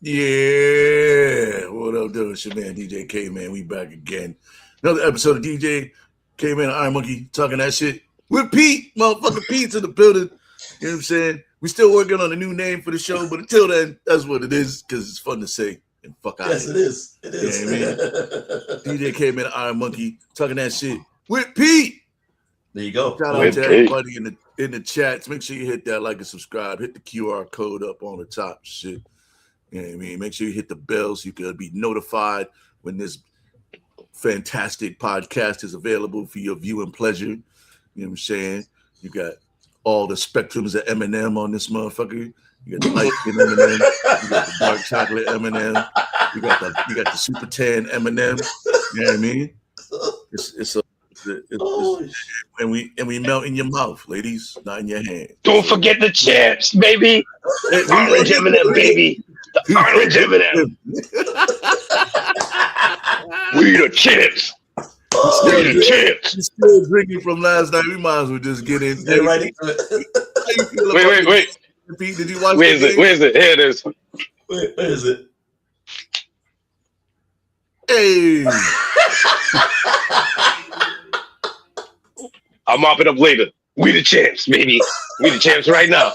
Yeah, what up, though? It's your man DJ Caveman. We back again. Another episode of DJ Caveman and IronMonkey talking that shit with Pete, motherfucking Pete's in the building. You know what I'm saying? We still working on a new name for the show, but until then, that's what it is because it's fun to say and fuck out. Yes, it is. It is. You know what I mean? DJ Caveman and IronMonkey talking that shit with Pete. There you go. Shout out to everybody in the chats. Make sure you hit that like and subscribe. Hit the QR code up on the top. Shit. You know what I mean? Make sure you hit the bell so you can be notified when this fantastic podcast is available for your viewing pleasure. You know what I'm saying? You got all the spectrums of M&M on this motherfucker. You got the light skin M&M. You got the dark chocolate M&M. You got the super tan M&M. You know what I mean? And we melt in your mouth, ladies, not in your hand. Don't forget the chips, baby. The orange M&M, baby. The orange M&M. We the chips. We the chips. You're still drinking from last night. We might as well just get in. Get right into it. Wait. Pete, did you watch Where is it? Here it is. Where is it? Hey. I'll mop it up later. We the champs, baby. We the champs right now.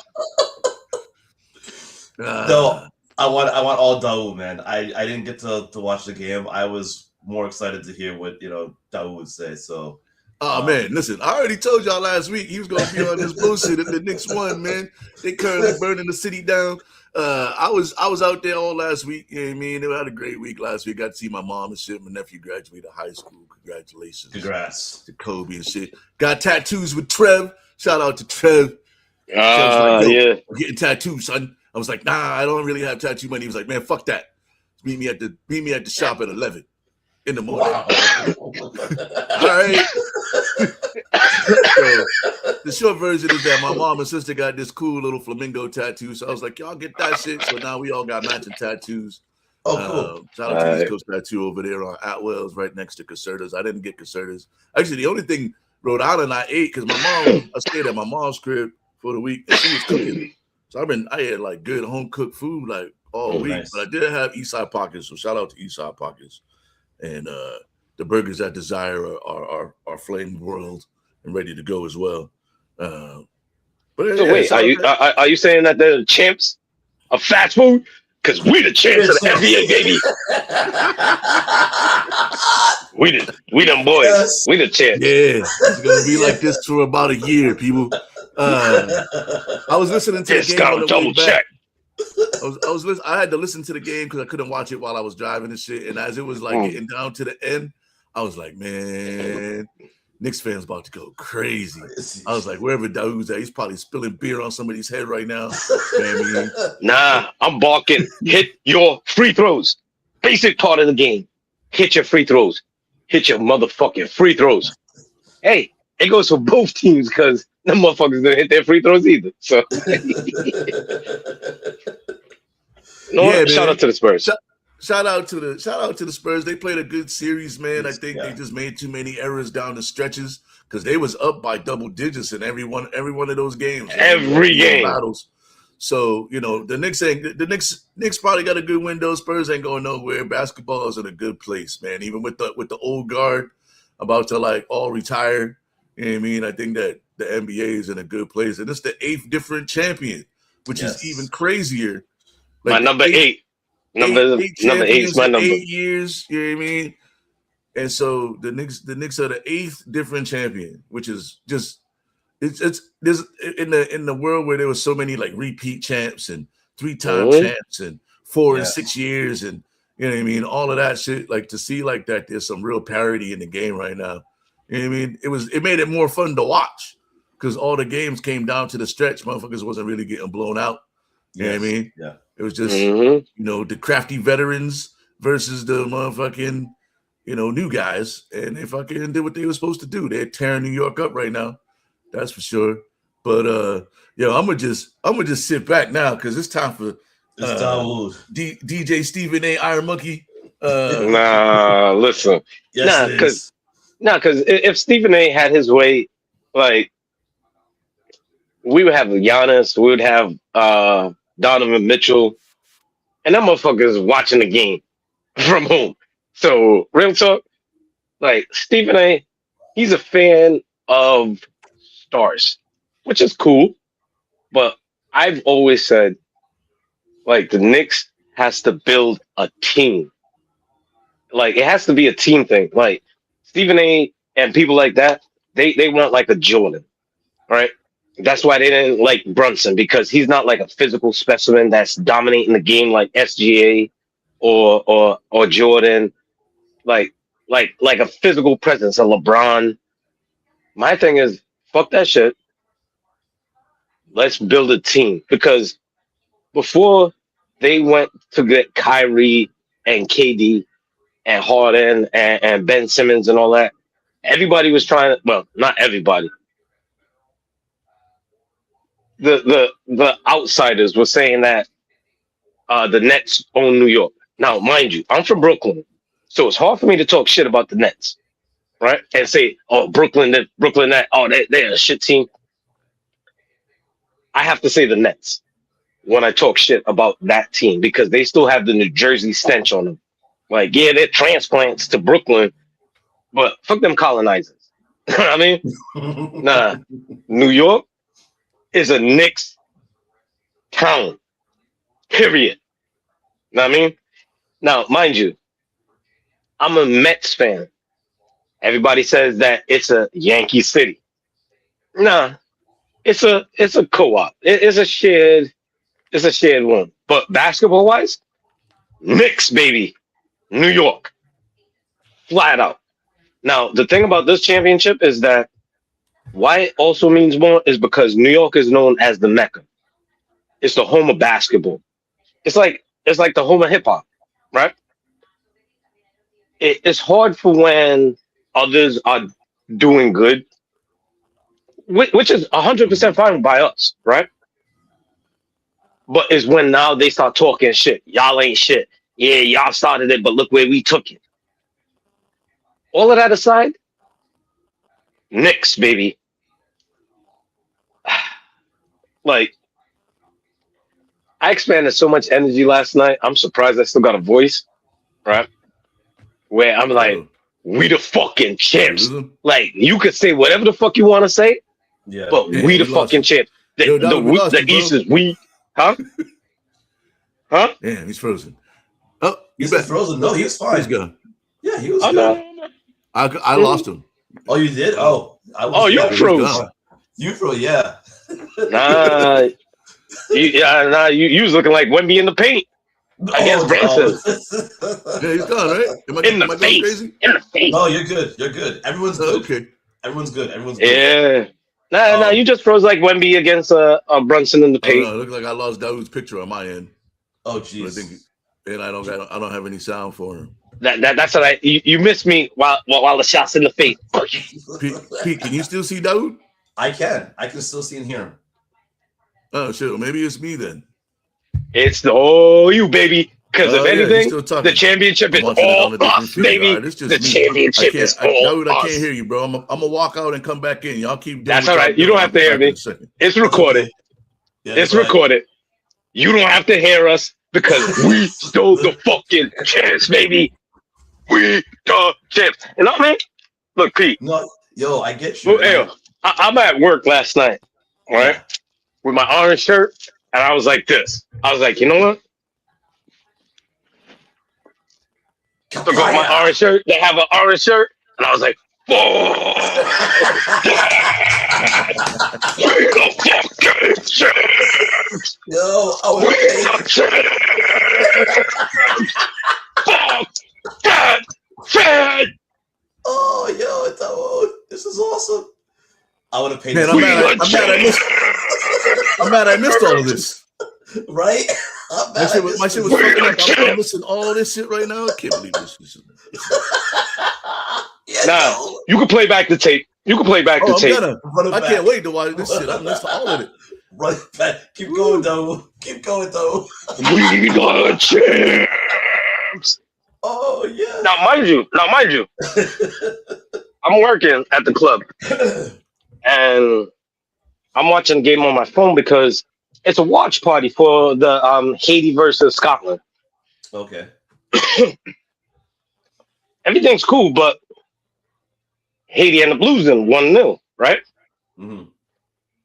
No, I want all Daoud, man. I didn't get to watch the game. I was more excited to hear what Daoud would say. So, man, listen, I already told y'all last week he was gonna be on this bullshit if the Knicks won, man. They currently burning the city down. I was out there all last week. You know what I mean? They had a great week last week. Got to see my mom and shit. My nephew graduated high school. Congratulations. Congrats. To Kobe and shit. Got tattoos with Trev. Shout out to Trev. Yeah. I'm getting tattoos, son. I was like, nah, I don't really have tattoo money. He was like, man, fuck that. Meet me at the shop at 11 in the morning. Wow. All right. So, the short version is that my mom and sister got this cool little flamingo tattoo. So I was like, y'all get that shit. So now we all got matching tattoos. Oh, cool. Shout out to East Coast Tattoo over there on Atwell's right next to Caserta's. I didn't get Caserta's. Actually, the only thing Rhode Island I ate because I stayed at my mom's crib for the week and she was cooking. So I had like good home cooked food like all week. Nice. But I did have Eastside Pockets. So shout out to Eastside Pockets. And the burgers at Desire are flame broiled and ready to go as well. But so wait, are you saying that they're the champs of fast food? Because we the champs of the NBA, baby. we them boys. Yes. We the champs. Yeah, it's gonna be like this for about a year, people. I was listening to the game. Double check. I had to listen to the game because I couldn't watch it while I was driving and shit. And as it was like getting down to the end, I was like, man, Knicks fans about to go crazy. I was like, wherever Daoud's at, he's probably spilling beer on somebody's head right now. You know what I mean? Nah, I'm barking. Hit your free throws. Basic part of the game. Hit your free throws. Hit your motherfucking free throws. Hey, it goes for both teams because them motherfuckers don't hit their free throws either. So, shout out to the Spurs. Shout out to the Spurs. They played a good series, man. I think they just made too many errors down the stretches because they was up by double digits in every one of those games. Every game. Battles. So, the Knicks probably got a good window. Spurs ain't going nowhere. Basketball is in a good place, man. Even with the old guard about to like all retire. You know what I mean? I think that the NBA is in a good place. And it's the 8th different champion, which is even crazier. Like my number 8. Number 8 is my number. 8 years, you know what I mean? And so the Knicks are the 8th different champion, which is just it's there's in the world where there was so many like repeat champs and 3-time champs and 4 and 6 years and you know what I mean, all of that shit. Like to see like that, there's some real parity in the game right now. You know what I mean? It made it more fun to watch because all the games came down to the stretch. Motherfuckers wasn't really getting blown out. You know what I mean? Yeah. It was just, the crafty veterans versus the motherfucking, new guys. And they fucking did what they were supposed to do. They're tearing New York up right now. That's for sure. But, I'm going to just sit back now because it's time for DJ Stephen A. IronMonkey. Nah, listen. Yes, because if Stephen A. had his way, like, we would have Giannis, we would have Donovan Mitchell, and that motherfucker is watching the game from home. So real talk, like Stephen A, he's a fan of stars, which is cool. But I've always said, like, the Knicks has to build a team. Like, it has to be a team thing. Like, Stephen A and people like that, they want like a Jordan, right? That's why they didn't like Brunson because he's not like a physical specimen that's dominating the game like SGA or Jordan, like like a physical presence, a LeBron. My thing is, fuck that shit. Let's build a team because before they went to get Kyrie and KD and Harden and Ben Simmons and all that, everybody was trying to, well, not everybody. The outsiders were saying that the Nets own New York. Now, mind you, I'm from Brooklyn, so it's hard for me to talk shit about the Nets, right? And say, oh, Brooklyn, that, oh, they're a shit team. I have to say the Nets when I talk shit about that team because they still have the New Jersey stench on them. Like, yeah, they're transplants to Brooklyn, but fuck them colonizers. You know what I mean? Nah, New York is a Knicks town, period. You know what I mean? Now, mind you, I'm a Mets fan. Everybody says that it's a Yankee city. Nah, it's a co-op. It's a shared one. But basketball wise, Knicks, baby. New York. Flat out. Now, the thing about this championship is that why it also means more is because New York is known as the Mecca. It's the home of basketball. It's like the home of hip hop, right? It's hard for when others are doing good, which is 100% fine by us, right? But it's when now they start talking shit. Y'all ain't shit. Yeah, y'all started it, but look where we took it. All of that aside, Knicks, baby. Like, I expanded so much energy last night. I'm surprised I still got a voice, right? Where I'm like, Oh, we the fucking you champs. lose him? Like, you could say whatever the fuck you want to say, Yeah. but Yeah, we the we lost fucking you. champs. Yo, Dollar, we lost The you, bro. East is we. Huh? Huh? Damn, he's frozen. Oh, you Is he back? frozen? No, he was He's fine. gone. Yeah, he was Oh, good. no. I lost him. Oh, you did? Oh, I was. Oh, you yeah, He's froze. gone. You froze, yeah. Nah. You was looking like Wemby in the paint against Brunson. Yeah, he's gone, right? Am In the I going face. crazy? In the face. No, you're good. You're good. Everyone's Oh, good. okay. Everyone's good. Everyone's good. Yeah. Nah, Um, you just froze like Wemby against Brunson in the Oh paint. no, it looks like I lost Dawood's picture on my end. Oh, But I think, jeez. and I don't have any sound for him. That's what you missed me while the shots in the face. Pete, can you still see Dawood? I can. I can still see and hear him. Oh shit, well, maybe it's me then. It's you, baby. Because if Oh, yeah, he's anything, still talking. the championship I'm is watching it on all a different us, feed. baby. All right, it's just The me. championship is all Dawood, I us. can't hear you, bro. I'm gonna walk out and come back in. Y'all keep doing That's what all y'all right. You doing. don't have to hear I'll be me. back in a second. It's recorded. Yeah, It's go ahead. recorded. You don't have to hear us because we stole the fucking chance, baby. We the champs. You know what I mean? Look, Pete. No, yo, I get you. Well, I'm at work last night, right? With my orange shirt, and I was like this. I was like, you know what? Took off my orange shirt. They have an orange shirt, and I was like, "Whoa, we the fucking champs! Yo, I We was the champs! Fuck that fan! oh, yo, this is awesome. I would have paid. Man, this I'm We mad. the champs! I'm mad. I missed all of this. right? I'm mad I My shit was We fucking the up. I'm champs! missing all this shit right now. I can't believe this. yeah, Nah, no. you can play back the tape. You can play back the Oh, I'm tape. gonna. Run it I back. can't wait to watch this shit. I missed all of it. Run it back. Keep going, though. Keep going, though. We the champs! Oh, yeah. Now, mind you, I'm working at the club and I'm watching the game on my phone because it's a watch party for the Haiti versus Scotland. Okay. Everything's cool, but Haiti and the Blues in 1-0, right? Mm-hmm.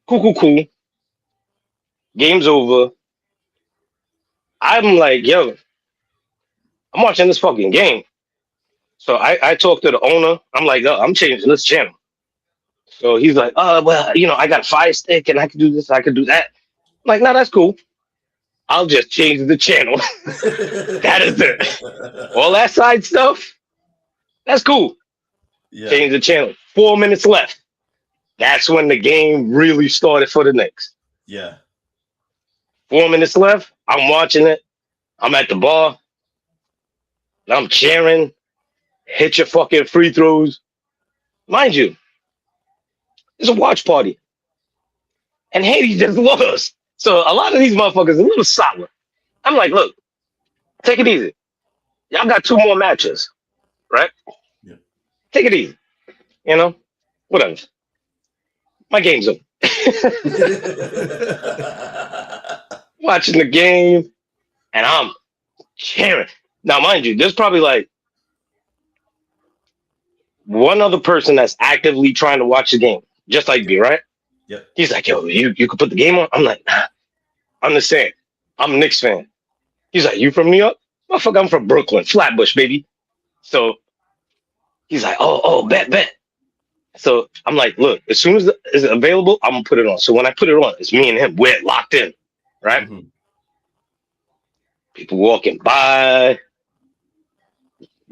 Cool. Game's over. I'm like, yo, I'm watching this fucking game. So I talked to the owner. I'm like, yo, I'm changing this channel. So he's like, well, I got a Fire Stick and I can do this, I can do that. I'm like, no, that's cool. I'll just change the channel. That is it. All that side stuff, that's cool. Yeah. Change the channel. 4 minutes left. That's when the game really started for the Knicks. Yeah. 4 minutes left. I'm watching it. I'm at the bar. I'm cheering. Hit your fucking free throws. Mind you, it's a watch party. And Haiti just lost. So a lot of these motherfuckers are a little sour. I'm like, look, take it easy. Y'all got 2 more matches, right? Yeah. Take it easy. Whatever. My game's up. Watching the game, and I'm cheering. Now, mind you, there's probably like one other person that's actively trying to watch the game, just like me, right? Yep. He's like, yo, you could put the game on? I'm like, nah, understand. I'm a Knicks fan. He's like, you from New York? Motherfucker, I'm from Brooklyn, Flatbush, baby. So he's like, oh, bet. So I'm like, look, as soon as it's available, I'm gonna put it on. So when I put it on, it's me and him. We're locked in, right? Mm-hmm. People walking by,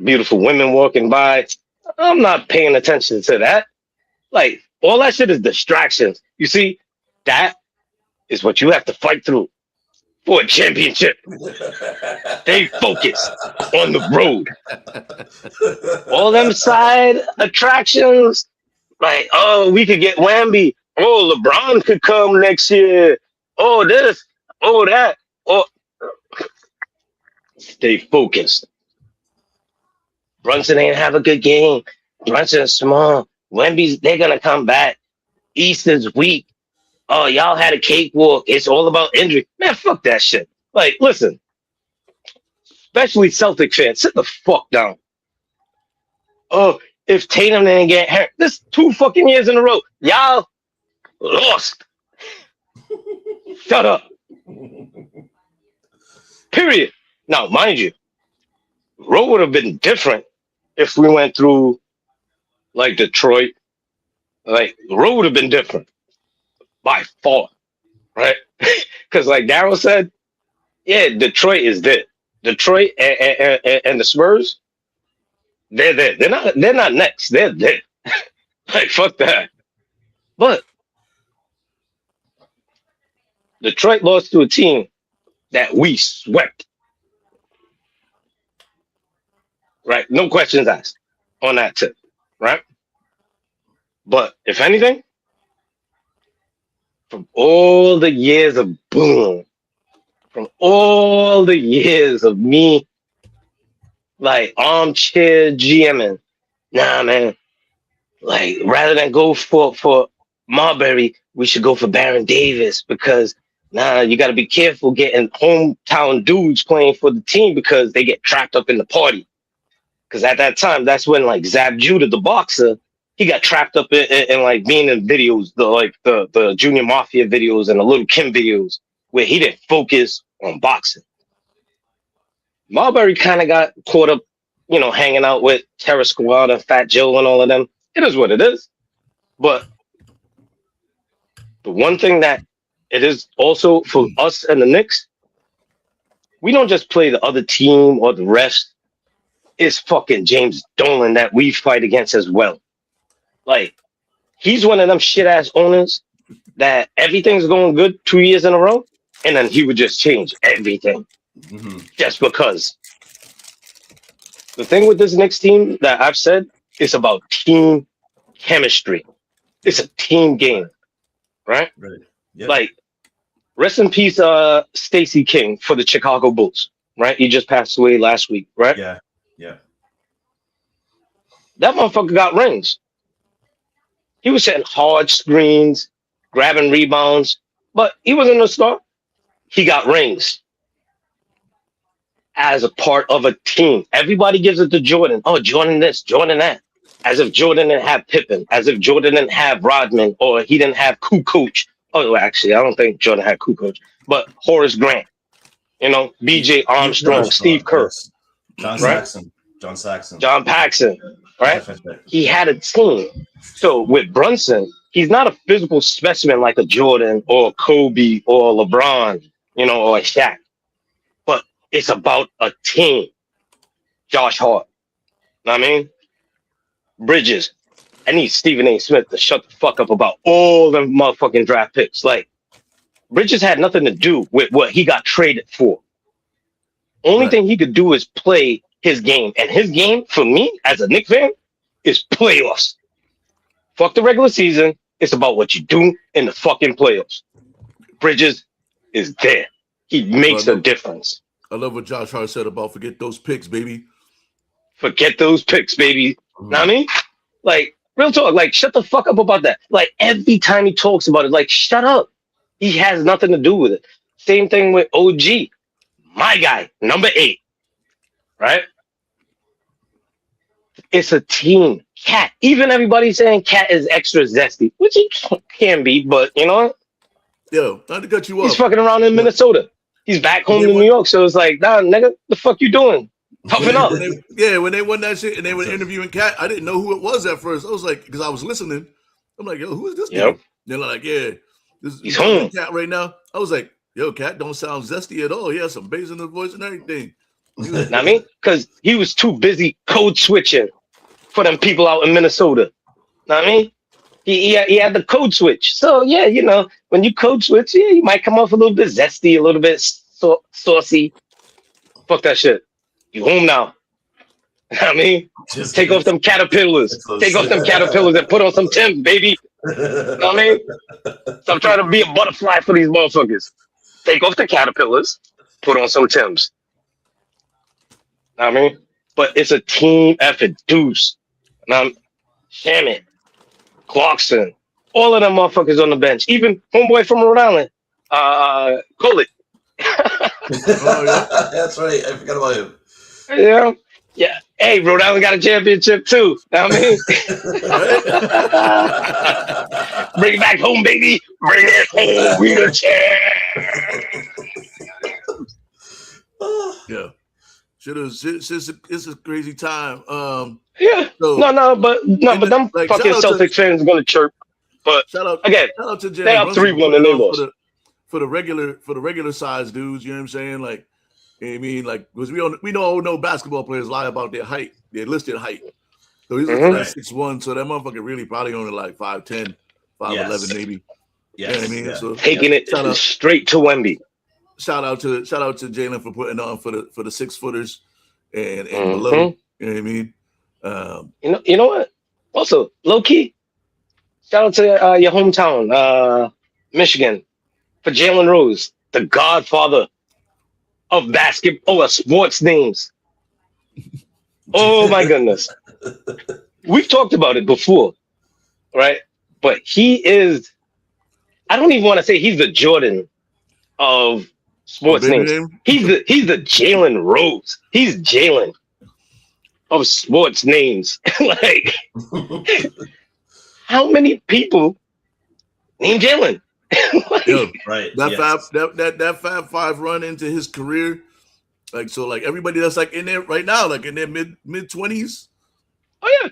beautiful women walking by. I'm not paying attention to that. Like, all that shit is distractions. You see, that is what you have to fight through for a championship. Stay focused on the road. All them side attractions, like, oh, we could get Wemby. Oh, LeBron could come next year. Oh, this. Oh, that. Oh, stay focused. Brunson ain't have a good game. Brunson's small. Wemby's, they're going to come back. East is weak. Oh, y'all had a cakewalk. It's all about injury. Man, fuck that shit. Like, listen, especially Celtic fans, sit the fuck down. Oh, if Tatum didn't get hurt, this 2 fucking years in a row, y'all lost. Shut up. Period. Now, mind you, road would have been different if we went through like Detroit. Like, the road would have been different by far, right? Because, like Daryl said, yeah, Detroit is there. Detroit and the Spurs, they're there. They're not next. They're there. Like, fuck that. But Detroit lost to a team that we swept. Right? No questions asked on that tip. Right? But if anything, from all the years of boom, from all the years of me, like, armchair GMing, nah, man, like, rather than go for Marbury, we should go for Baron Davis because, nah, you got to be careful getting hometown dudes playing for the team because they get trapped up in the party. Because at that time, that's when, like, Zab Judah, the boxer, he got trapped up in like being in videos, the Junior Mafia videos and the Little Kim videos, where he didn't focus on boxing. Marbury kind of got caught up, hanging out with Terra Squad and Fat Joe and all of them. It is what it is. But the one thing that it is also for us and the Knicks, we don't just play the other team or the rest. It's fucking James Dolan that we fight against as well. Like, he's one of them shit ass owners that everything's going good 2 years in a row, and then he would just change everything just because. The thing with this Knicks team that I've said is about team chemistry. It's a team game, right? Right. Yep. Like, rest in peace, Stacey King for the Chicago Bulls, right? He just passed away last week, right? Yeah. That motherfucker got rings. He was setting hard screens, grabbing rebounds, but he wasn't a star. He got rings. as a part of a team. Everybody gives it to Jordan. Oh, Jordan this, Jordan that. As if Jordan didn't have Pippen, as if Jordan didn't have Rodman, or he didn't have Kukoc. Oh, well, actually, I don't think Jordan had Kukoc, but Horace Grant, B.J. Armstrong, Steve Kerr, yes. John right? Saxon. John Paxson, right? He had a team. So with Brunson, he's not a physical specimen like a Jordan or Kobe or LeBron, or a Shaq. But it's about a team. Josh Hart. Know what I mean? Bridges. I need Stephen A. Smith to shut the fuck up about all the motherfucking draft picks. Like, Bridges had nothing to do with what he got traded for. Only thing he could do is play his game. And his game, for me, as a Knicks fan, is playoffs. Fuck the regular season. It's about what you do in the fucking playoffs. Bridges is there. He makes a difference. I love what Josh Hart said about forget those picks, baby. Forget those picks, baby. Know what I mean? Like, real talk. Like, shut the fuck up about that. Like, every time he talks about it, like, shut up. He has nothing to do with it. Same thing with OG. My guy, number 8. Right? It's a team. Cat. Even everybody saying Cat is extra zesty, which he can be, but you know what? Yo, not to cut you off. He's fucking around in Minnesota. He's back home in New York, so it's like, nah, nigga, the fuck you doing? Puffing up. When they won that shit and they were interviewing Cat, I didn't know who it was at first. I was like, because I was listening. I'm like, yo, who is this guy? They're like, yeah, he's home. Cat right now. I was like, yo, Cat don't sound zesty at all. He has some bass in his voice and everything. Know what I mean? Because he was too busy code switching for them people out in Minnesota. Know what I mean? He had the code switch. So, yeah, when you code switch, you might come off a little bit zesty, a little bit saucy. Fuck that shit. You home now. Know what I mean? Take off them caterpillars. Take off them caterpillars and put on some Timbs, baby. Know what I mean? Stop trying to be a butterfly for these motherfuckers. Take off the caterpillars. Put on some Timbs. Know what I mean? But it's a team effort. Deuce. Shamit. Clarkson. All of them motherfuckers on the bench. Even homeboy from Rhode Island. Coley. That's right. I forgot about him. Yeah. Hey, Rhode Island got a championship too. Know what I mean? Bring it back home, baby. Bring it home. We the champ. Yeah. It's a crazy time. Yeah. So, but them like, fucking Celtics fans are gonna chirp. But shout out to Jalen. They have 3-1 and they lost. For the regular size dudes, you know what I'm saying? Like, I mean, like, because we know basketball players lie about their height, their listed height. So he's looking at 6'1", so that motherfucker really probably only like 5'10", 5'11", maybe. Yes. You know what I mean? So taking it straight to Wemby. Shout out to Jalen for putting on for the 6 footers and below. You know what I mean? You know what? Also, low key, shout out to your hometown, Michigan, for Jalen Rose, the godfather of basketball, sports names. Oh my goodness. We've talked about it before, right? But he is, I don't even want to say he's the Jordan of sports names. He's the Jalen Rose. He's Jalen of sports names. Like, how many people named Jalen? Right. That Fab Five run into his career, like, so like everybody that's like in there right now, like in their mid 20s. Oh yeah.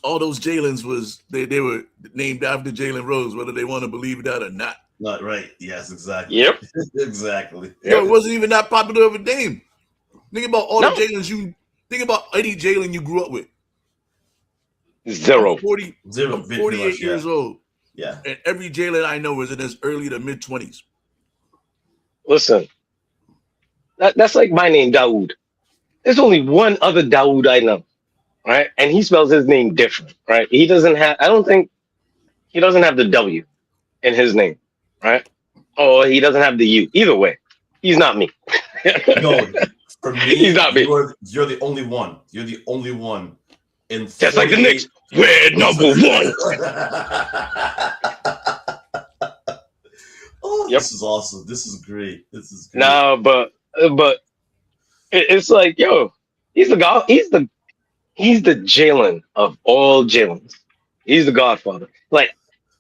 All those Jalen's they were named after Jalen Rose, whether they want to believe that or not. Not right. Yes, exactly. Yep. Exactly. Yo, it wasn't even that popular of a name. Think about all the Jalen's think about any Jalen you grew up with. Zero. 48 years old. Yeah. And every Jalen I know is in his early to mid 20s. Listen, that's like my name, Dawood. There's only one other Dawood I know, right? And he spells his name different, right? I don't think he doesn't have the W in his name, right? Or he doesn't have the U. Either way, he's not me. No, for me, he's not me. You're the only one. You're the only one. Just like the Knicks. We're number 1. Oh, yep. This is awesome. This is great. No, but It's like, yo, he's the god. He's the Jalen of all Jalen's. He's the Godfather. Like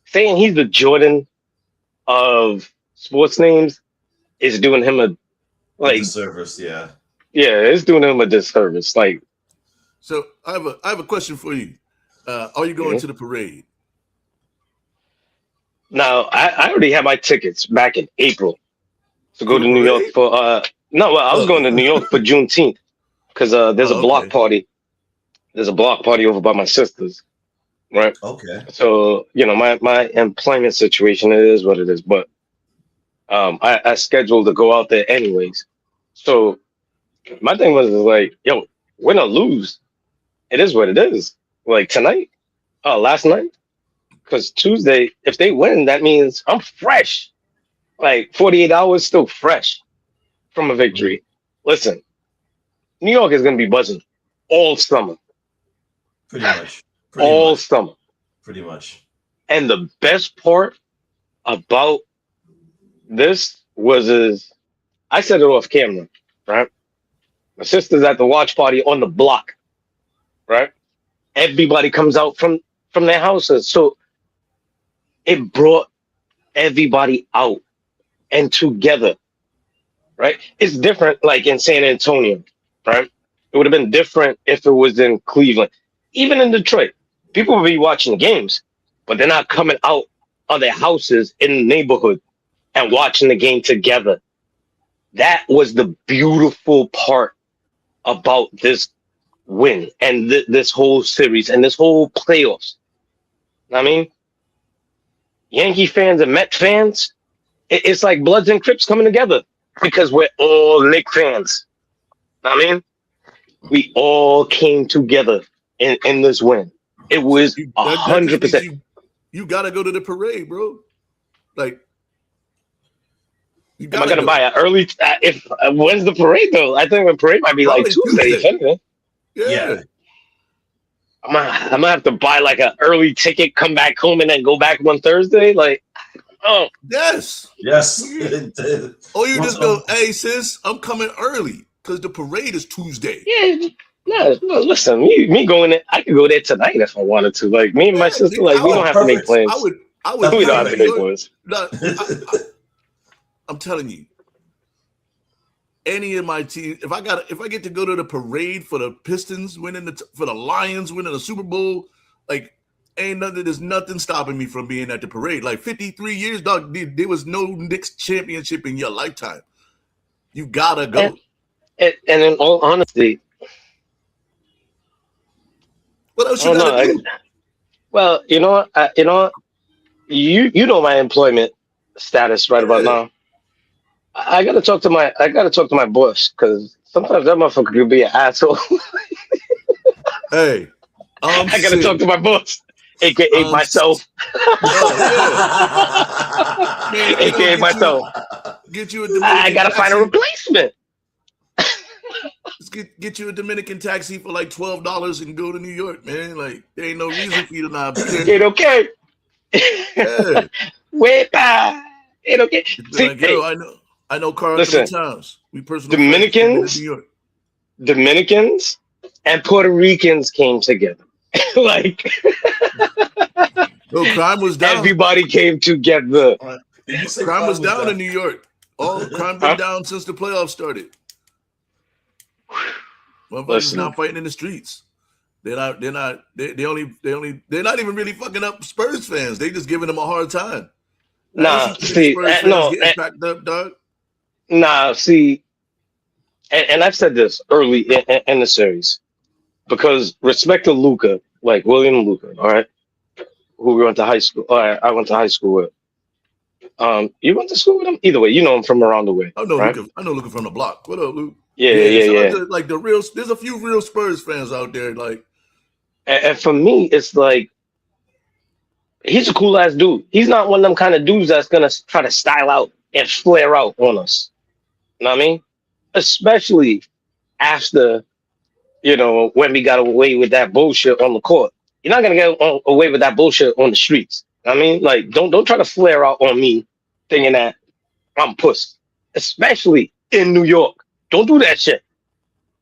saying he's the Jordan of sports names is doing him a A like disservice, yeah. yeah, it's doing him a disservice. Like So I have a question for you. Are you going mhm. to the parade? Now I already had my tickets back in April to To go the to New York parade? for no, well, I was Oh, going to New York for Juneteenth because there's a oh, block okay. party. There's a block party over by my sister's, right? Okay. So, my employment situation, it is what it is, but I scheduled to go out there anyways. So my thing was like, yo, win or lose, it is what it is. Like tonight, last night, because Tuesday, if they win, that means I'm fresh. Like 48 hours still fresh from a victory. Listen, New York is gonna be buzzing all summer, Pretty much. Pretty all much. summer. Pretty much. And the best part about this is I said it off camera, right? My sister's at the watch party on the block, right? Everybody comes out from their houses, so it brought everybody out and together, right? It's different, like in San Antonio, right? It would have been different if it was in Cleveland, even in Detroit. People would be watching games, but they're not coming out of their houses in the neighborhood and watching the game together. That was the beautiful part about this win and this whole series and this whole playoffs. I mean, Yankee fans and Met fans, it's like Bloods and Crips coming together because we're all Knicks fans. I mean, we all came together in this win. It was That just 100%. means you gotta go to the parade, bro. Like you Am I gotta gonna go. buy an early? If when's the parade though? I think the parade might be like Probably Tuesday. If Tuesday. anything. Yeah. Yeah. I'm gonna have to buy like an early ticket, come back home, and then go back on Thursday. Like, oh, Yes. Yes. Or you Once- just go, hey sis, I'm coming early because the parade is Tuesday. yeah. No, listen, me going there, I could go there tonight if I wanted to. Like me and my Yeah, sister, nigga, like we don't have to make perfect. plans. I would We be don't in have to New make York. plans. No, I'm telling you, any of my teams, if I get to go to the parade for the Pistons winning for the Lions winning the Super Bowl, like there's nothing stopping me from being at the parade. Like 53 years, dog, there was no Knicks championship in your lifetime. You gotta go. And in all honesty, What else I you don't gotta know. do? Well, you know what? You know my employment status right about Yeah. now. I gotta talk to my boss because sometimes that motherfucker could be an asshole. Hey, I gotta sick. talk to my boss, aka myself, Oh, yeah. Man, aka myself. Get you a Dominican I gotta taxi. find a replacement. Let's get you a Dominican taxi for like $12 and go to New York, man. Like there ain't no reason for you to not be there. Okay. Yeah. Wait, it okay. Be See, like, yo, I know Carl listen, Towns. We personal friends. We've been to New York. Dominicans and Puerto Ricans came together. Like No, crime was down. everybody came together. Did you say Crime was down down? in New York. All crime been down since the playoffs started. Motherfuckers Listen. now fighting in the streets. They're not even really fucking up Spurs fans. They just giving them a hard time. Nah, You see, Spurs fans getting packed up, dog. nah, see, and I've said this early in the series because respect to Luca, like William Luca, all right, who we went to high school. All right, I went to high school with. You went to school with him? Either way, you know him from around the way. I know right? Luca from the block. What up, Luke? Yeah. Like the real, there's a few real Spurs fans out there. Like, And for me, it's like he's a cool ass dude. He's not one of them kind of dudes that's gonna try to style out and flare out on us. You know what I mean? Especially after, when we got away with that bullshit on the court. You're not gonna get away with that bullshit on the streets. I mean, like, don't try to flare out on me thinking that I'm puss. Especially in New York. Don't do that shit.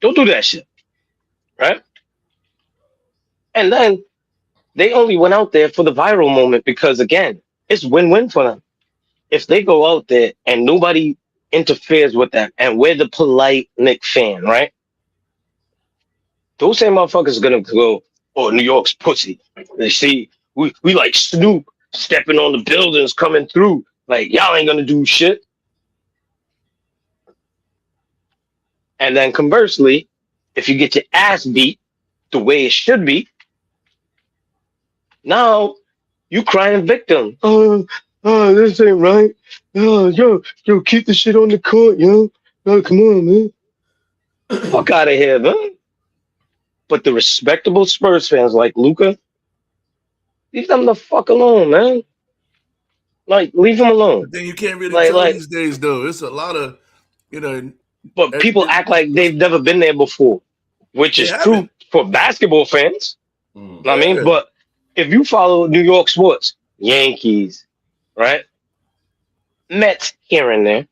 Don't do that shit, right? And then they only went out there for the viral moment because again, it's win-win for them. If they go out there and nobody interferes with them, and we're the polite Nick fan, right? Those same motherfuckers are gonna go, oh, New York's pussy. They see we like Snoop stepping on the buildings coming through. Like y'all ain't gonna do shit. And then conversely, if you get your ass beat the way it should be, now you crying victim. Oh, this ain't right. Oh, yo, keep the shit on the court, yo. Oh, come on, man. Fuck out of here, man. But the respectable Spurs fans like Luca, leave them the fuck alone, man. Like, leave them alone. But then you can't really Like, tell like, these days, though. It's a lot of, you know, but people act like they've never been there before, which they is haven't. true for basketball fans. Mm. I mean, Yeah. but if you follow New York sports, Yankees, right? Mets here and there.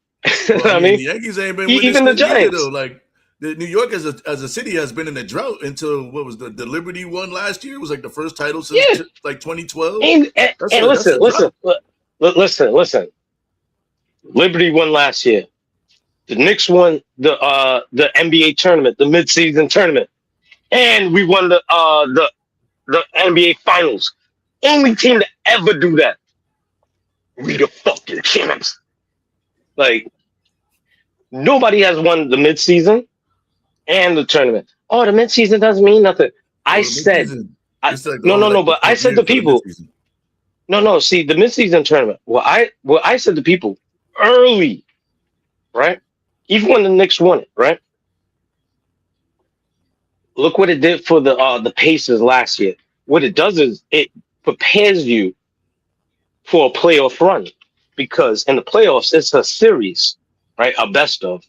Well, I I mean, mean, the Yankees ain't been winning even the shit either, Giants. though. Like the New York as a city has been in a drought until what was the Liberty one last year? It was like the first title since Yeah. like 2012. And That's listen, a drought. listen. Liberty won last year. The Knicks won the NBA tournament, the midseason tournament, and we won the NBA finals. Only team to ever do that. We the fucking champs. Like nobody has won the midseason and the tournament. Oh, the midseason doesn't mean nothing. I Well, the said, midseason, I, it's like no, only no, no. like the But I 10th said year to for the people, midseason. no. See, the midseason tournament. Well, I said to people early, right? Even when the Knicks won it, right? Look what it did for the Pacers last year. What it does is it prepares you for a playoff run because in the playoffs it's a series, right? A best of.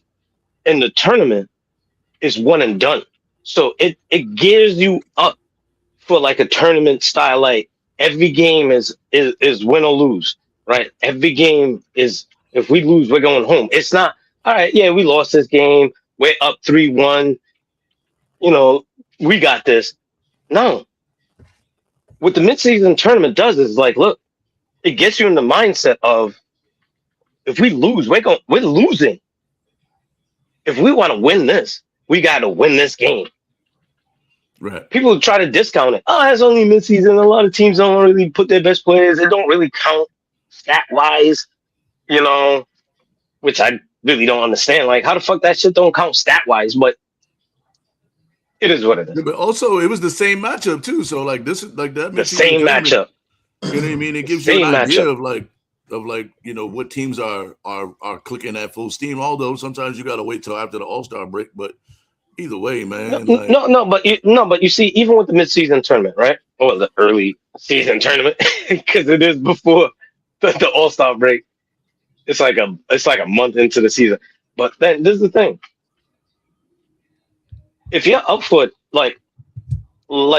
In the tournament is one and done. So it gears you up for like a tournament style. Like every game is win or lose, right? Every game is if we lose, we're going home. It's not all right. Yeah, we lost this game. We're up 3-1. You know, we got this. No, what the midseason tournament does is like, look, it gets you in the mindset of if we lose, we're losing. If we want to win this, we got to win this game. Right. People try to discount it. Oh, it's only midseason. A lot of teams don't really put their best players. It don't really count stat wise, you know, which I really don't understand. Like, how the fuck that shit don't count stat wise? But it is what it Yeah, is. but also, it was the same matchup too. So like this is like that The midseason same tournament. matchup. You know what I mean? It gives you an Same idea matchup. of like you know what teams are clicking at full steam. Although sometimes you got to wait till after the All-Star break. But either way, man, like But you see, even with the midseason tournament, right, or the early season tournament, because it is before the All Star break. It's like a month into the season. But then this is the thing: if you're up for it, like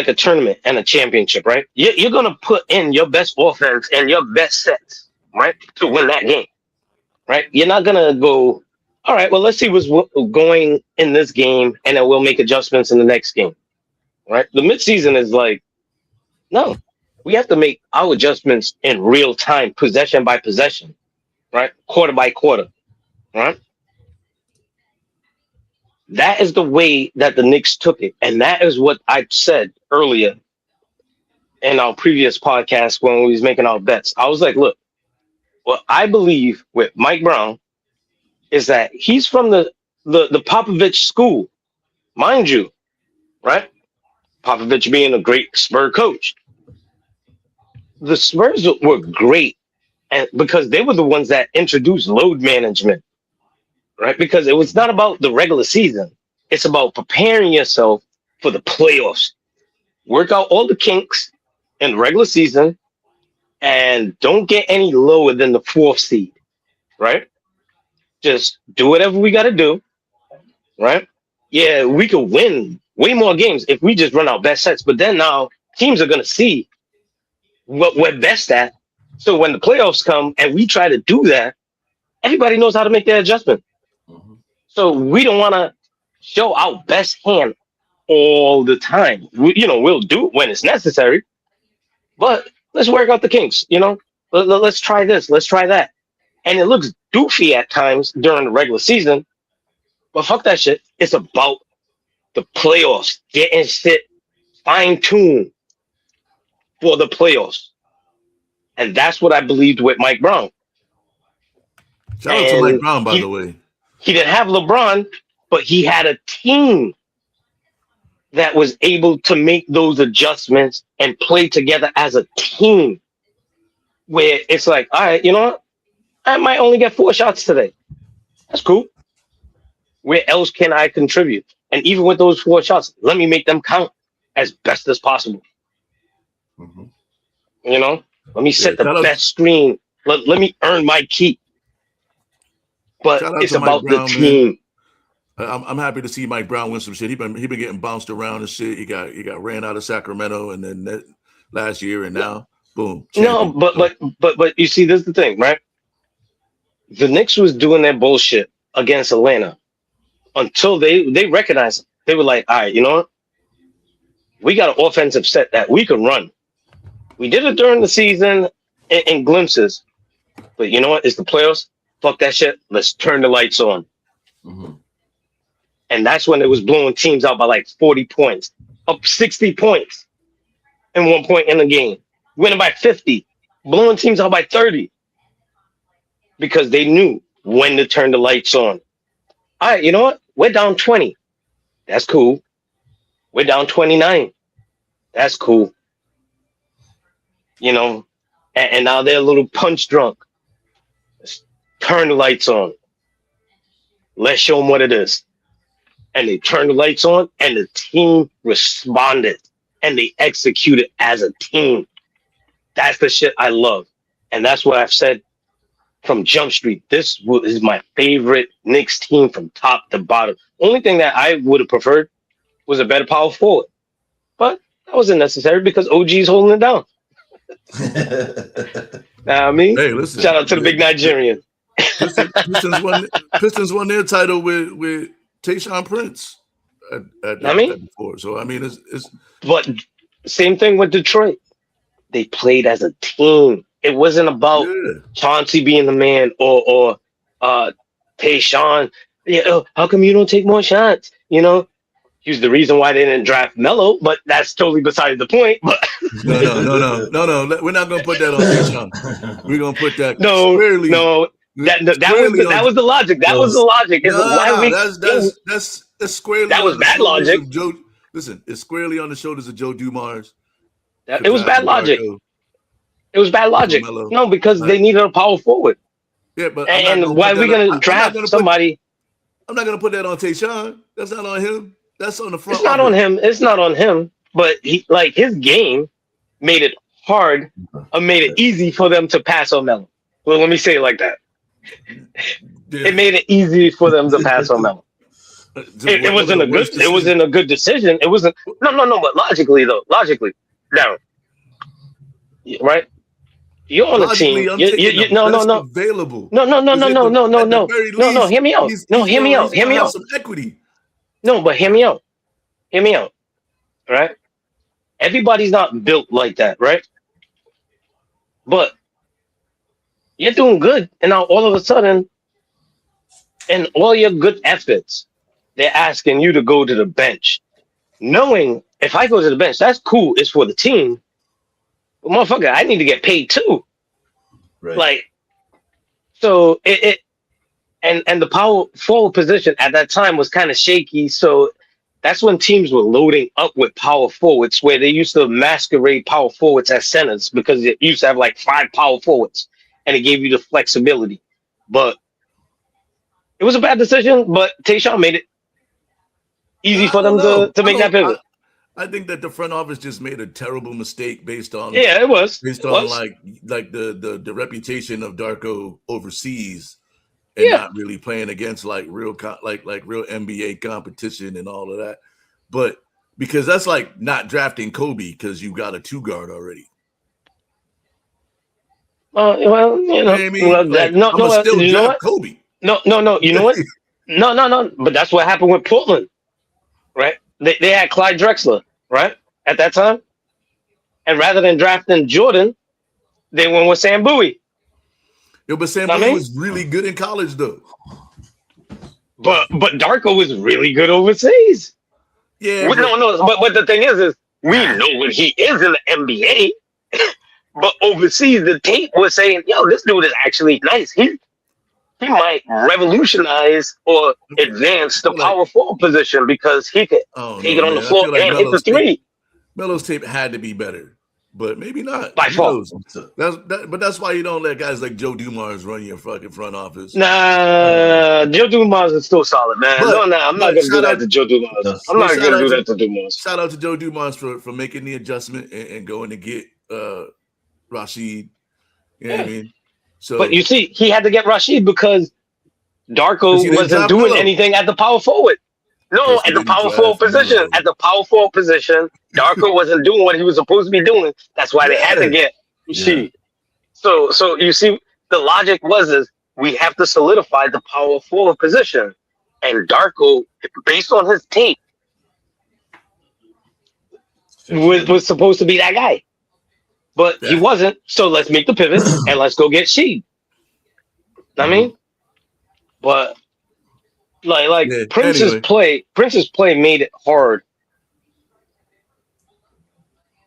a tournament and a championship, right? You're gonna put in your best offense and your best sets, right, to win that game, right? You're not gonna go, all right, well, let's see what's going in this game, and then we'll make adjustments in the next game, right? The midseason is like, no, we have to make our adjustments in real time, possession by possession, right? Quarter by quarter, right? That is the way that the Knicks took it. And that is what I said earlier in our previous podcast when we was making our bets. I was like, look, what I believe with Mike Brown is that he's from the Popovich school, mind you, right? Popovich being a great Spurs coach. The Spurs were great and because they were the ones that introduced load management, right? Because it was not about the regular season. It's about preparing yourself for the playoffs. Work out all the kinks in the regular season and don't get any lower than the fourth seed, right? Just do whatever we got to do, right? Yeah, we could win way more games if we just run our best sets. But then now teams are going to see what we're best at. So when the playoffs come and we try to do that, everybody knows how to make their adjustment. Mhm. So we don't want to show our best hand all the time. We'll do it when it's necessary, but let's work out the kinks. Let's try this, let's try that, and it looks doofy at times during the regular season. But fuck that shit. It's about the playoffs, getting shit fine tuned for the playoffs, and that's what I believed with Mike Brown. Shout out to Mike Brown, by the way. He didn't have LeBron, but he had a team that was able to make those adjustments and play together as a team. Where it's like, all right, you know what? I might only get 4 shots today. That's cool. Where else can I contribute? And even with those 4 shots, let me make them count as best as possible. Mm-hmm. Let me set the best screen. Let me earn my keep. But it's about the team. I'm happy to see Mike Brown win some shit. He been getting bounced around and shit. He got ran out of Sacramento, and then last year, and now boom. Champion. No, but you see, this is the thing, right? The Knicks was doing their bullshit against Atlanta until they recognized it. They were like, all right, you know what? We got an offensive set that we can run. We did it during the season in glimpses, but you know what? It's the playoffs. Fuck that shit. Let's turn the lights on. Mm-hmm. And that's when it was blowing teams out by like 40 points, up 60 points in 1 point in the game, winning by 50, blowing teams out by 30 because they knew when to turn the lights on. All right, you know what? We're down 20. That's cool. We're down 29. That's cool. And now they're a little punch drunk. Let's turn the lights on. Let's show them what it is. And they turned the lights on, and the team responded, and they executed as a team. That's the shit I love. And that's what I've said from Jump Street. This is my favorite Knicks team from top to bottom. Only thing that I would have preferred was a better power forward. But that wasn't necessary because OG's holding it down. I mean, hey, listen, shout out to the big Nigerian. Pistons won their title with Tayshaun Prince at before. So I mean, it's but same thing with Detroit. They played as a team. It wasn't about Chauncey being the man or Tayshaun. Yeah, how come you don't take more shots? He was the reason why they didn't draft Melo, but that's totally beside the point. But no. We're not gonna put that on Tayshaun. We're gonna put that squarely. No. That was the logic. That was the logic. That's squarely. That was bad logic. Listen, it's squarely on the shoulders of Joe Dumars. It was bad logic. It was bad logic. No, because they needed a power forward. Yeah, but and why are we gonna draft somebody? I'm not gonna put that on Tayshaun. That's not on him. That's on the front. It's not on him. It's not on him. But his game made it hard or made it easy for them to pass on Melo. Well, let me say it like that. Yeah. It made it easy for them to pass on Melo. It wasn't a good. It wasn't a good decision. It wasn't. No. But logically, now, right? You're on a team. No. Available. No. Hear me out. Hear me out. Some equity. No, but hear me out. Right? Everybody's not built like that, right? But you're doing good, and now all of a sudden, and all your good efforts, they're asking you to go to the bench. Knowing if I go to the bench, that's cool. It's for the team. But motherfucker, I need to get paid too. Right. So and the power forward position at that time was kind of shaky. So that's when teams were loading up with power forwards, where they used to masquerade power forwards as centers because it used to have like 5 power forwards, and it gave you the flexibility. But it was a bad decision. But Tayshaun made it easy for them to make that pivot. I think that the front office just made a terrible mistake based on it was like the reputation of Darko overseas and not really playing against like real real NBA competition and all of that. But because that's like not drafting Kobe because you got a 2 guard already. Well, you know, I mean, I'm still draft Kobe. No. You know what? No. But that's what happened with Portland, right? They had Clyde Drexler, right, at that time, and rather than drafting Jordan, they went with Sam Bowie. Yo, but Sam Know what I Bowie mean? was really good in college, though. But Darko was really good overseas. Yeah, No. But the thing is we know what he is in the NBA. But overseas, the tape was saying, "Yo, this dude is actually nice. He might revolutionize or advance the power forward position because he could take it on the man. floor and hit the three." Melo's tape had to be better, but maybe not. By far. But that's why you don't let guys like Joe Dumars run your fucking front office. Nah, Joe Dumars is still solid, man. I'm not gonna do that to Joe Dumars. I'm not gonna do that to Dumars. Shout out to Joe Dumars for making the adjustment and going to get Rashid. You know what I mean? So, but you see, he had to get Rashid because Darko wasn't doing anything at the power forward. No, at the power forward position. At the power forward position, Darko wasn't doing what he was supposed to be doing. That's why they had to get Rashid. So you see, the logic was we have to solidify the power forward position. And Darko, based on his tape, was supposed to be that guy. But he wasn't, so let's make the pivot and let's go get Sheed. I mean, but Prince's play made it hard.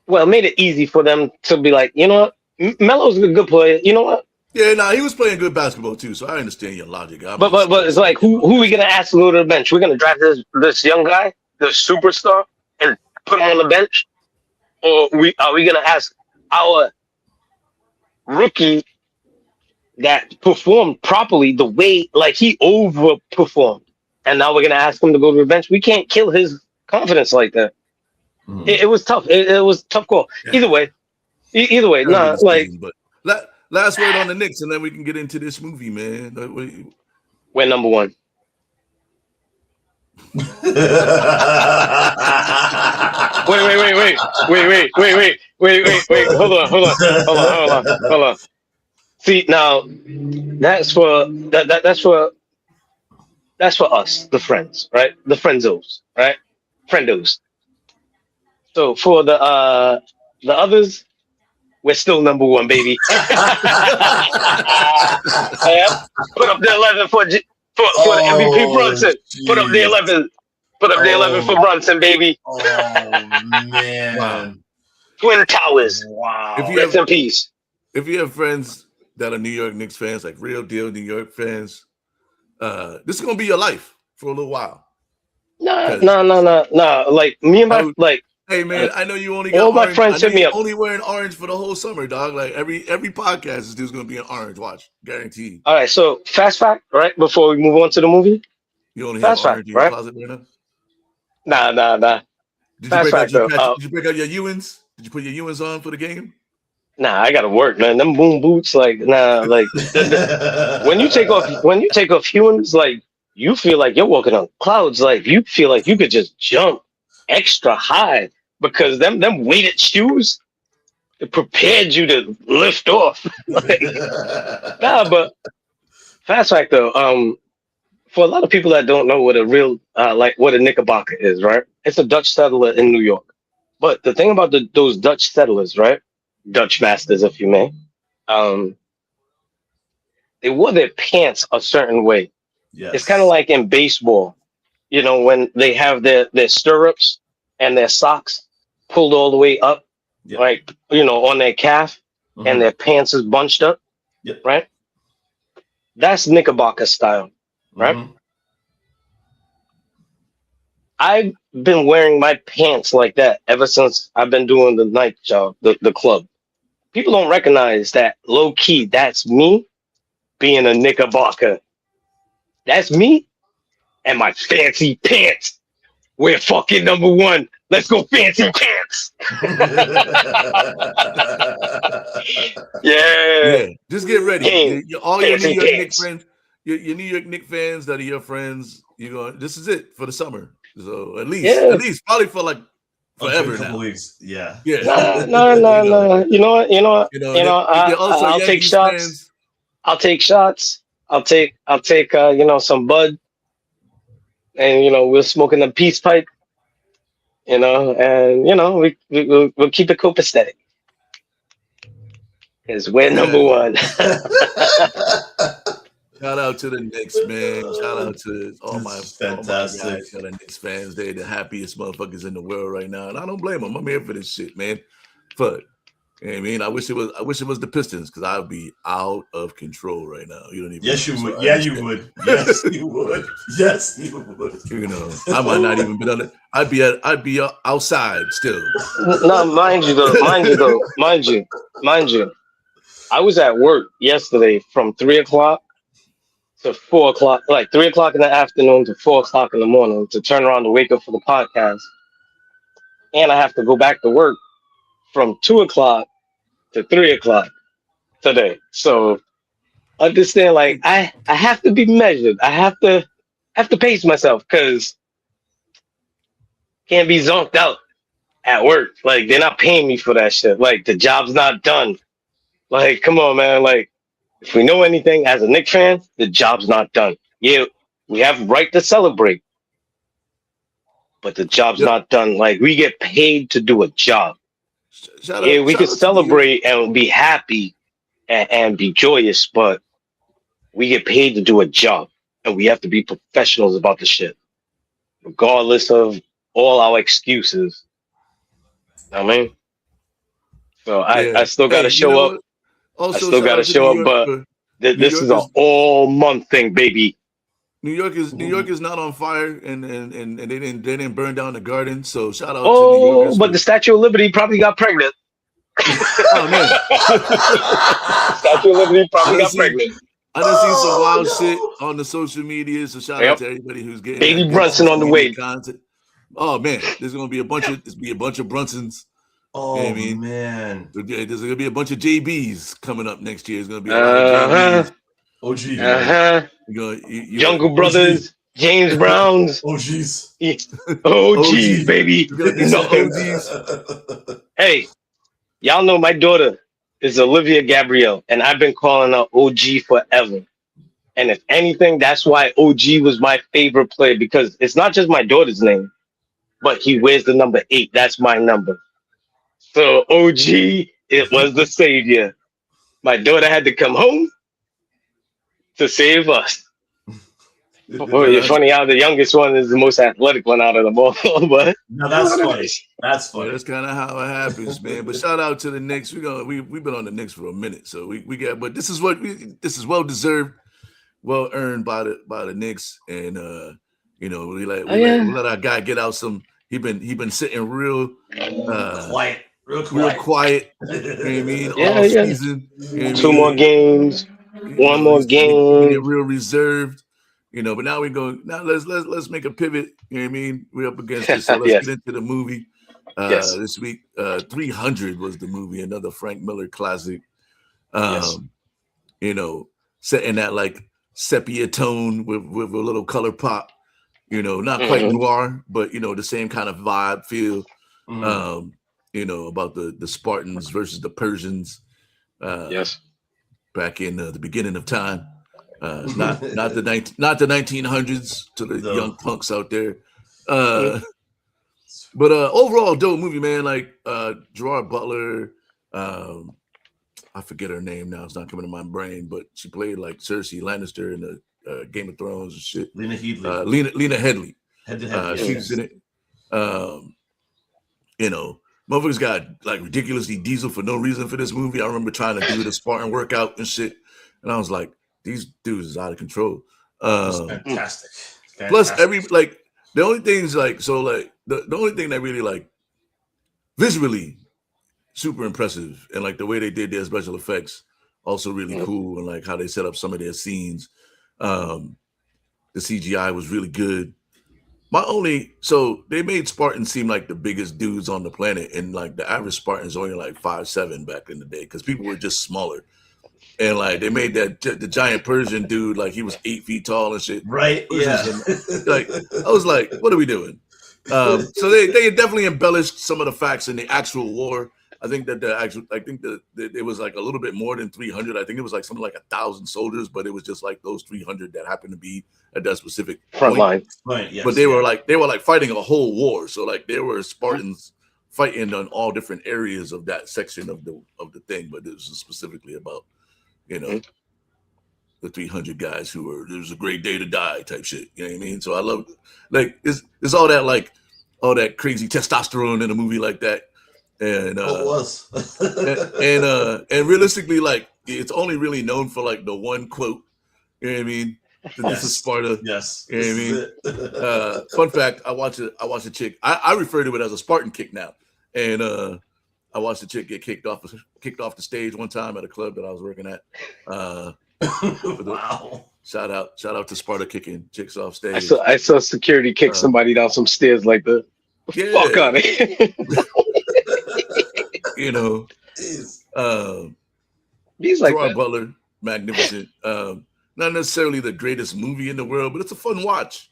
Well, it made it easy for them to be like, you know what, Melo's a good player. You know what? Yeah, he was playing good basketball too, so I understand your logic. But it's like, who are we gonna ask to go to the bench? We're gonna draft this young guy, the superstar, and put him on the bench, or are we gonna ask our rookie that performed properly the way he overperformed, and now we're gonna ask him to go to the bench? We can't kill his confidence like that. It was tough. It was a tough call. Either way, But last word on the Knicks, and then we can get into this movie, man. We're number one. Wait. Hold on. See, now that's for us, the friends, right? The friendzos, right? Friendos. So for the others, we're still number one, baby. Put up the 11 for the MVP Brunson. Put up the 11. Put up the 11 for Brunson, baby. Oh man! Wow. Twin Towers. Wow. Rest in peace. If you have friends that are New York Knicks fans, like real deal New York fans, this is gonna be your life for a little while. No. Like me and my Hey man, I know you only got all my friends hit me up. Only wearing orange for the whole summer, dog. Like every podcast, this dude's gonna be an orange. Watch, guaranteed. All right, so fast fact, right? Before we move on to the movie, you only have orange in your closet right now. Nah. Did you break out your Ewins? Did you put your Ewins on for the game? Nah, I gotta work, man. Them boom boots, when you take off Ewins, you feel like you're walking on clouds. You feel like you could just jump extra high because them weighted shoes prepared you to lift off. But fast fact though, for a lot of people that don't know what a real what a Knickerbocker is, right? It's a Dutch settler in New York. But the thing about those Dutch settlers, right? Dutch masters, if you may, they wore their pants a certain way. Yes. It's kind of like in baseball, when they have their stirrups and their socks pulled all the way up, on their calf, and their pants is bunched up, right? That's Knickerbocker style, right? I've been wearing my pants like that ever since I've been doing the night job, the club. People don't recognize that low key. That's me being a Knickerbocker. That's me and my fancy pants. We're fucking number one. Let's go fancy pants. Yeah. Just get ready. All your New York Knicks friends, your New York Knicks fans that are your friends, this is it for the summer. So at least probably for forever now. Weeks. Yeah. No. You know what? I'll take shots. I'll take shots. I'll take some bud. and we're smoking a peace pipe, and we'll keep it copacetic because we're number Yeah. one. Shout out to the Knicks, man. Shout out to This is all my fantastic. guys that are Knicks fans. They're the happiest motherfuckers in the world right now, and I don't blame them. I'm here for this shit, man. Fuck. You know what I mean, I wish it was the Pistons because I'd be out of control right now. You don't even. Yes, know. you So would. I Yeah, you understand. would. Yes, you would. Yes, you would. I might not even be on it. I'd be outside still. No, mind you. I was at work yesterday from 3 o'clock to 4 o'clock, like 3 o'clock in the afternoon to 4 o'clock in the morning to turn around to wake up for the podcast. And I have to go back to work from 2 o'clock to 3 o'clock today. So understand, like I have to be measured. I have to pace myself because can't be zonked out at work. Like they're not paying me for that shit. Like the job's not done. Like come on, man. Like if we know anything as a Knicks fan, the job's not done. Yeah, we have right to celebrate, but the job's Yep. not done. Like we get paid to do a job. Shout Yeah, out, we shout can out to New York. celebrate and be happy and be joyous, but we get paid to do a job, and we have to be professionals about the shit, regardless of all our excuses. You know what I mean? So Yeah. I still got Hey, to you show know up. what? I Also, still shout got to out to New show up, York but for New this York is an is all month thing, baby. New York is not on fire, and they didn't burn down the garden. So shout out to New Oh, Yorkers but for. the Statue of Liberty probably got pregnant. Oh man, Statue of Liberty I probably done got seen pregnant. I done seen some wild shit Oh on the social media. So shout out Yep. to everybody who's getting Baby that good Brunson social on the media way. content. Oh man, there's gonna be a bunch of Brunsons. no! You know what I Oh mean? man! There's gonna be a bunch of JBs coming up next year. There's gonna be a lot of Uh JBs. OG You huh. know, Uh huh. you're Jungle OG Brothers, James Browns. OGs. Oh, geez, OG. baby. You're gonna get some Nothing. OGs. Hey, y'all know my daughter is Olivia Gabrielle, and I've been calling her OG forever. And if anything, that's why OG was my favorite player because it's not just my daughter's name, but he wears the number 8. That's my number. So OG, it was the savior. My daughter had to come home to save us. Oh, Shout it's out. funny how the youngest one is the most athletic one out of them all, but No, that's funny. That's Yeah, funny. that's kind of how it happens, man. But shout out to the Knicks. We've been on the Knicks for a minute, so we got. But this is well deserved, well earned by the Knicks, and we oh yeah, let our guy get out some. He been sitting real Quiet. Real real quiet. quiet. You know what I mean? yeah, All yeah. season. You know what I 2 more mean? games, one more He's keeping it game. real reserved. But now we go. Now let's make a pivot. You know what I mean? We're up against it, so let's get Yes, into the movie. yes, This week, 300 was the movie, another Frank Miller classic. yes. Um, set in that like sepia tone with a little color pop. Not quite Hmm. noir, but the same kind of vibe feel. Mm. Um, about the Spartans versus the Persians. Yes. Back in the beginning of time. Not the 1900s to the No. young punks out there. But overall, dope movie, man. Like Gerard Butler, I forget her name now. It's not coming to my brain, but she played like Cersei Lannister in the Game of Thrones and shit. Lena Headley. Lena Headley. Head to head. She was in it. Motherfuckers got like ridiculously diesel for no reason for this movie. I remember trying to do the Spartan workout and shit, and I was like, these dudes is out of control. It's fantastic. Plus, the only things like the only thing that really like visually super impressive and like the way they did their special effects also really cool, and like how they set up some of their scenes. The CGI was really good. So they made Spartans seem like the biggest dudes on the planet, and like the average Spartan's only like 5'7" back in the day because people were just smaller. And like they made the giant Persian dude like he was 8 feet tall and shit. Right? Persians Yeah. like I was like, what are we doing? So they definitely embellished some of the facts in the actual war. I think that it was like a little bit more than 300. I think it was like something like 1,000 soldiers, but it was just like those 300 that happened to be at that specific front line. Right, yes, but they were like fighting a whole war. So like there were Spartans fighting on all different areas of that section of the thing, but it was specifically about the 300 guys who were, it was a great day to die type shit. You know what I mean? So I love, like, it's all that, like, all that crazy testosterone in a movie like that. And it was. and realistically, like, it's only really known for like the one quote. You know what I mean? This is Sparta. Yes. You know what I mean? Fun fact: I watched a chick. I refer to it as a Spartan kick now. And I watched a chick get kicked off the stage one time at a club that I was working at. Wow! Shout out to Sparta kicking chicks off stage. I saw security kick somebody down some stairs like the fuck on it. He's like Gerard that. Butler, magnificent. Not necessarily the greatest movie in the world, but it's a fun watch.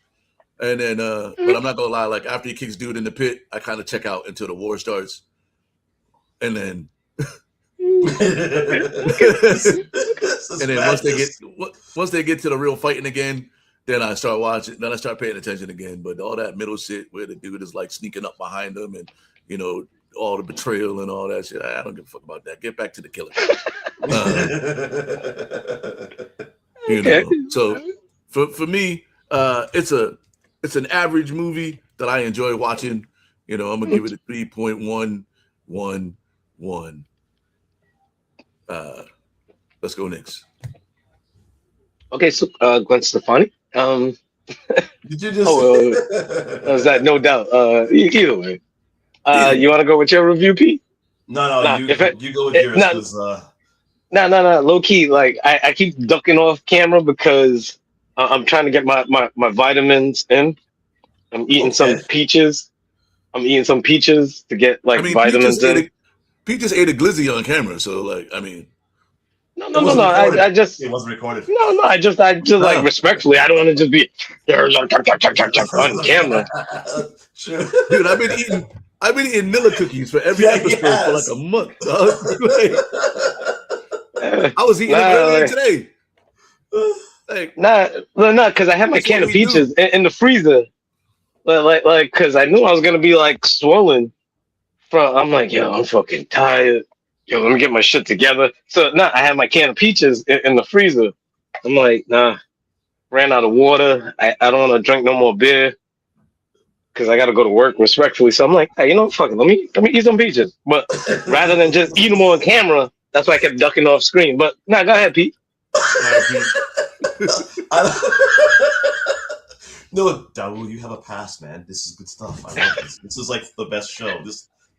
And then, but I'm not gonna lie, like after he kicks dude in the pit, I kind of check out until the war starts, and then, and then once they get to the real fighting again, then I start watching. Then I start paying attention again. But all that middle shit where the dude is like sneaking up behind them, and all the betrayal and all that shit, I don't give a fuck about that. Get back to the killing. So for me, it's an average movie that I enjoy watching. I'm gonna give it a 3.111. Let's go Knicks. Okay, so Gwen Stefani. Did you just? Was that no doubt? Either way. You want to go with your review, Pete? No. You go with yours. No. Low key, like I keep ducking off camera because I'm trying to get my vitamins in. I'm eating some peaches. I'm eating some peaches to get vitamins in. Pete just ate a glizzy on camera, so like I mean. No. I just it wasn't recorded. No. I just like respectfully. I don't want to just be on camera. Sure. Dude, I've been eating Miller cookies for every episode for like a month. I was eating them earlier today. Because I had my can of peaches in the freezer. But because I knew I was gonna be like swollen. I'm like, yo, I'm fucking tired. Yo, let me get my shit together. So I had my can of peaches in the freezer. I'm like, nah, ran out of water. I don't want to drink no more beer because I got to go to work respectfully. So I'm like, hey, fuck it. Let me eat some peaches. But rather than just eat them on camera, that's why I kept ducking off screen. But go ahead, Pete. No, Daryl, you have a pass, man. This is good stuff. I love this. This is like the best show.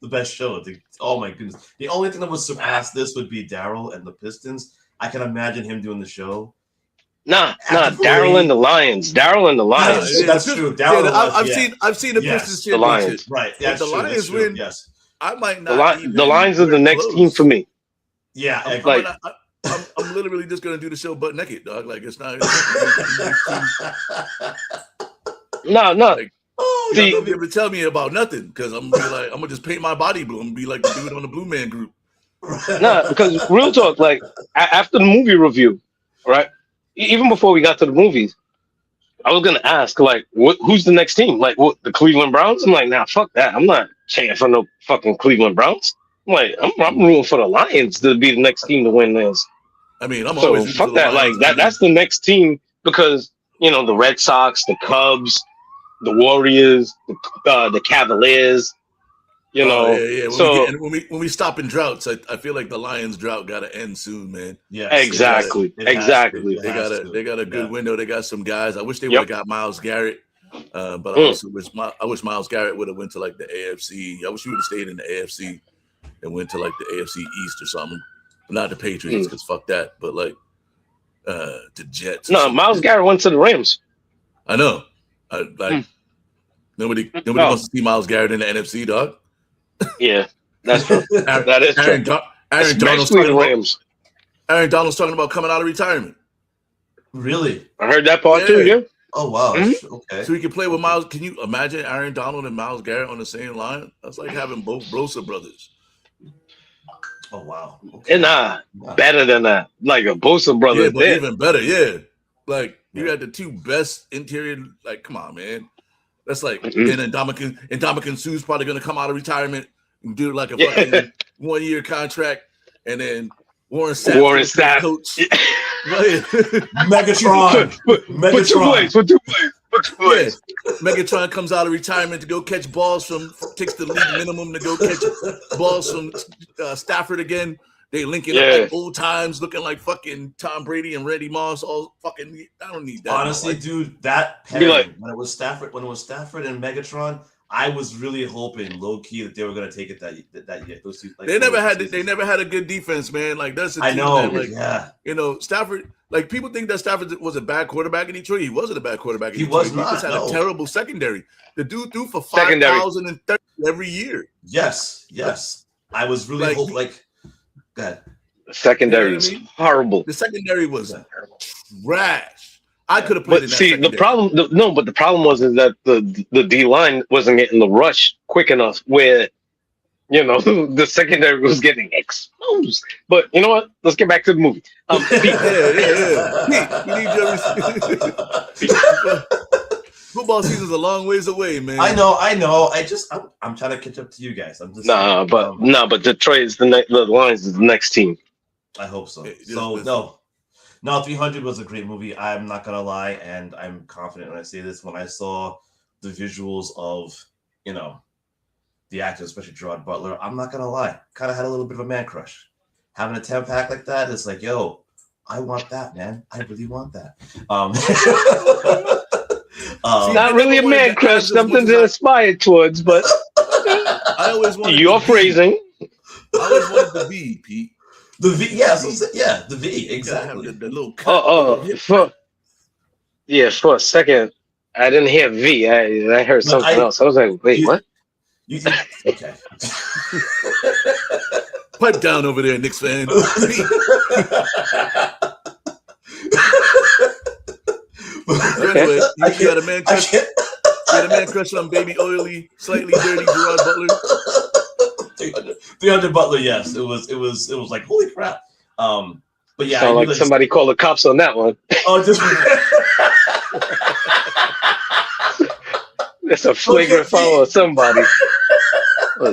The best show. Oh my goodness. The only thing that would surpass this would be Daryl and the Pistons. I can imagine him doing the show. Nah, Daryl and the Lions. Daryl and the Lions. Yeah, that's true. Daryl. I've seen the Pistons the Lions. Right. If the Lions win, yes. I might not. The Lions are the next team for me. Yeah. I'm literally just gonna do the show butt naked, dog. Like it's not. No. Like, you're gonna be able to tell me about nothing because I'm gonna just paint my body blue and be like the dude on the Blue Man Group. Nah, because real talk, like after the movie review, right? Even before we got to the movies, I was gonna ask like, who's the next team? Like, what, the Cleveland Browns? I'm like, nah, fuck that. I'm not cheering for no fucking Cleveland Browns. I'm like, I'm rooting for the Lions to be the next team to win this. I mean, I'm so always fuck that. Lions, like that's the next team because the Red Sox, the Cubs, the Warriors, the Cavaliers. Yeah. So when we stop in droughts, I feel like the Lions drought got to end soon, man. Yeah, exactly. They got a good window. They got some guys. I wish they would have got Myles Garrett, but I wish Myles Garrett would have went to like the AFC. I wish he would have stayed in the AFC and went to like the AFC East or something. Not the Patriots, because fuck that. But like the Jets. No, Myles Garrett went to the Rams. I know. Nobody wants to see Myles Garrett in the NFC, dog. Yeah, that's true. That is true. Aaron Donald's talking about coming out of retirement. Really? I heard that part too. Yeah. Oh wow. Mm-hmm. Okay. So he can play with Myles. Can you imagine Aaron Donald and Myles Garrett on the same line? That's like having both Brosa brothers. Oh wow. Okay. And better than that. Like a Bosa Yeah, brothers but there. even better, yeah. Like you had the two best interior. Like, come on, man. That's like then Ndamukong Suh's probably gonna come out of retirement and do like a fucking 1 year contract, and then Warren Sapp's coach. Right. Megatron. For 2 plays. Yeah. Megatron comes out of retirement to go catch balls takes the league minimum to go catch balls from Stafford again. They linking up like old times, looking like fucking Tom Brady and Randy Moss. All fucking, I don't need that. Honestly, dude, that pairing when it was Stafford and Megatron, I was really hoping low key that they were gonna take it that year. Those two, like, they never had a good defense, man. Like that's the team. I know, that, you know, Stafford. Like people think that Stafford was a bad quarterback in Detroit. He wasn't a bad quarterback. He was not. He just had a terrible secondary. The dude threw for 5,030 every year. Yes. I was really hoping like. Go ahead. The secondary is horrible. The secondary was trash. I could have played. But see, the problem was that the D line wasn't getting the rush quick enough. Where, you know, the secondary was getting exposed. But you know what? Let's get back to the movie. Football season's a long ways away, man. I know. I'm trying to catch up to you guys. I'm just but Detroit is the Lions is the next team. I hope so. No, 300 was a great movie. I'm not gonna lie, and I'm confident when I say this. When I saw the visuals of, you know, the actors, especially Gerard Butler, I'm not gonna lie, kind of had a little bit of a man crush. Having a 10-pack like that, it's like, yo, I want that, man. I really want that. Not really a man crush, something to aspire towards, but I always wanted your phrasing. I always wanted the V, Pete. The V, the V, exactly. The little for a second, I didn't hear V. I heard something else. I was like, wait, what? Okay. Pipe down over there, Knicks fan. Anyway, you had a man crush. You had a man crush on baby oily, slightly dirty Gerard Butler. 300 Butler, yes. It was like holy crap. But yeah, sound like somebody called the cops on that one. Oh, just that's a flagrant foul of somebody.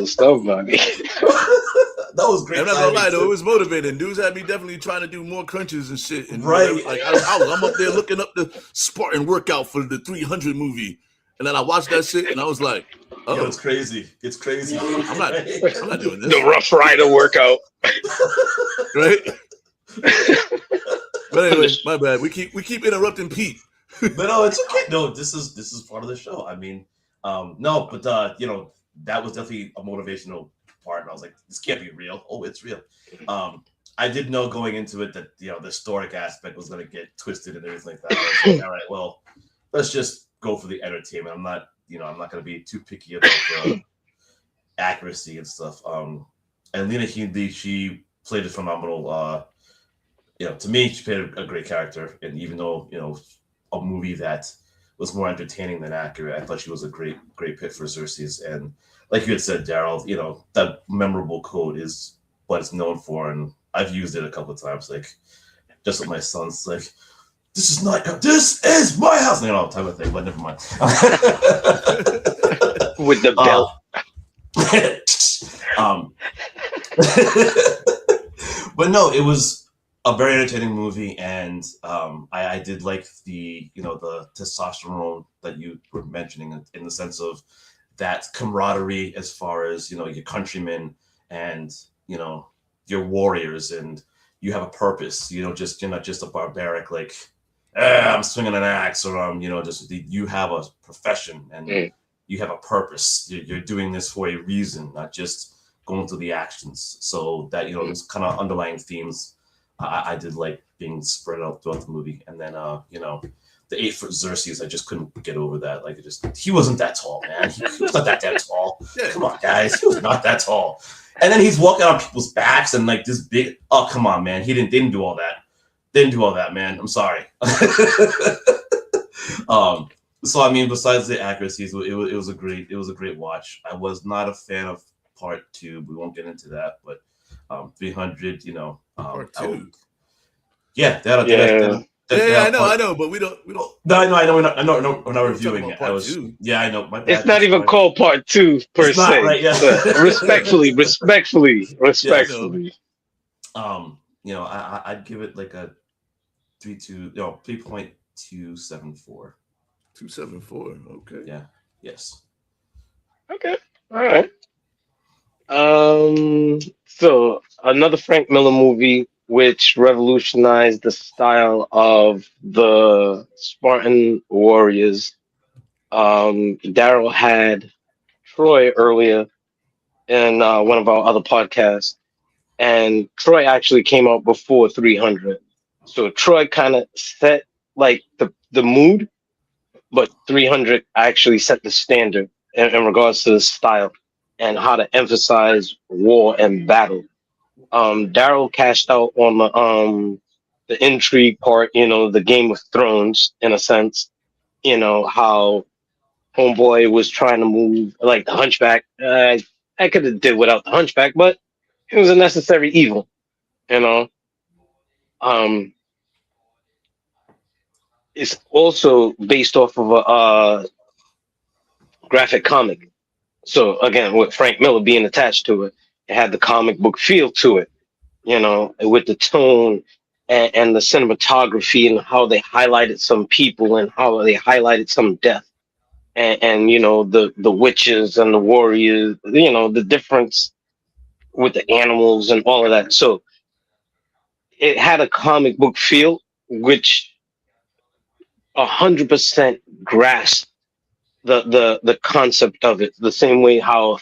Somebody. That was great. I'm not gonna lie though, it was motivating. Dudes had me definitely trying to do more crunches and shit. And right. Like I'm up there looking up the Spartan workout for the 300 movie, and then I watched that shit and I was like, oh, yo, it's crazy. It's crazy. I'm not doing this. The Rough Rider workout. Right. But anyway, my bad. We keep interrupting Pete. But no, it's okay. No, this is part of the show. I mean, no, but you know, that was definitely a motivational part. And I was like, this can't be real. Oh, it's real. I did know going into it that, you know, the historic aspect was going to get twisted and everything like that. I was like, all right, well, let's just go for the entertainment. I'm not going to be too picky about the accuracy and stuff. And Lena Headey, she played a phenomenal. You know, to me, she played a great character. And even though, you know, a movie that was more entertaining than accurate, I thought she was a great pick for Xerxes. And like you had said, Daryl, you know, that memorable quote is what it's known for. And I've used it a couple of times, like just with my sons, like, this is my house, you know, type of thing, but never mind. With the belt. But no, it was a very entertaining movie, and I did like the testosterone that you were mentioning in the sense of that camaraderie as far as, you know, your countrymen and, you know, your warriors, and you have a purpose. You're not just a barbaric, like, I'm swinging an axe, or you know, just you have a profession and you have a purpose. You're doing this for a reason, not just going through the actions. So that, you know, those kind of underlying themes, I did like being spread out throughout the movie. And then, you know, the 8-foot Xerxes, I just couldn't get over that. Like, he wasn't that tall, man. He was not that damn tall. Come on, guys, he was not that tall. And then he's walking on people's backs and like this big. Oh, come on, man. They didn't do all that. Didn't do all that, man. I'm sorry. So I mean, besides the accuracies, it was a great watch. I was not a fan of part 2. We won't get into that, but 300. Part I will, two. yeah, Yeah. Yeah, that I part. know, but we don't. No, I know, we're not We don't talk reviewing about it. I part was, two. yeah, I know, my It's bad. not I'm even sorry. called part two per It's not se. right, yeah. But Yeah, Yes. respectfully. I'd give it like a 3.274. 274. Okay. Yeah. Yes. Okay. All right. So another Frank Miller movie which revolutionized the style of the Spartan Warriors. Daryl had Troy earlier in one of our other podcasts, and Troy actually came out before 300. So Troy kind of set like the mood, but 300 actually set the standard in regards to the style and how to emphasize war and battle. Daryl cashed out on the intrigue part, the Game of Thrones in a sense. How Homeboy was trying to move like the Hunchback. I could have did without the Hunchback, but it was a necessary evil. You know, um, it's also based off of a graphic comic. So again, with Frank Miller being attached to it, it had the comic book feel to it. With the tone and the cinematography and how they highlighted some people and how they highlighted some death and the witches and the warriors, the difference with the animals and all of that. So it had a comic book feel, which 100% grasped the concept of it, the same way how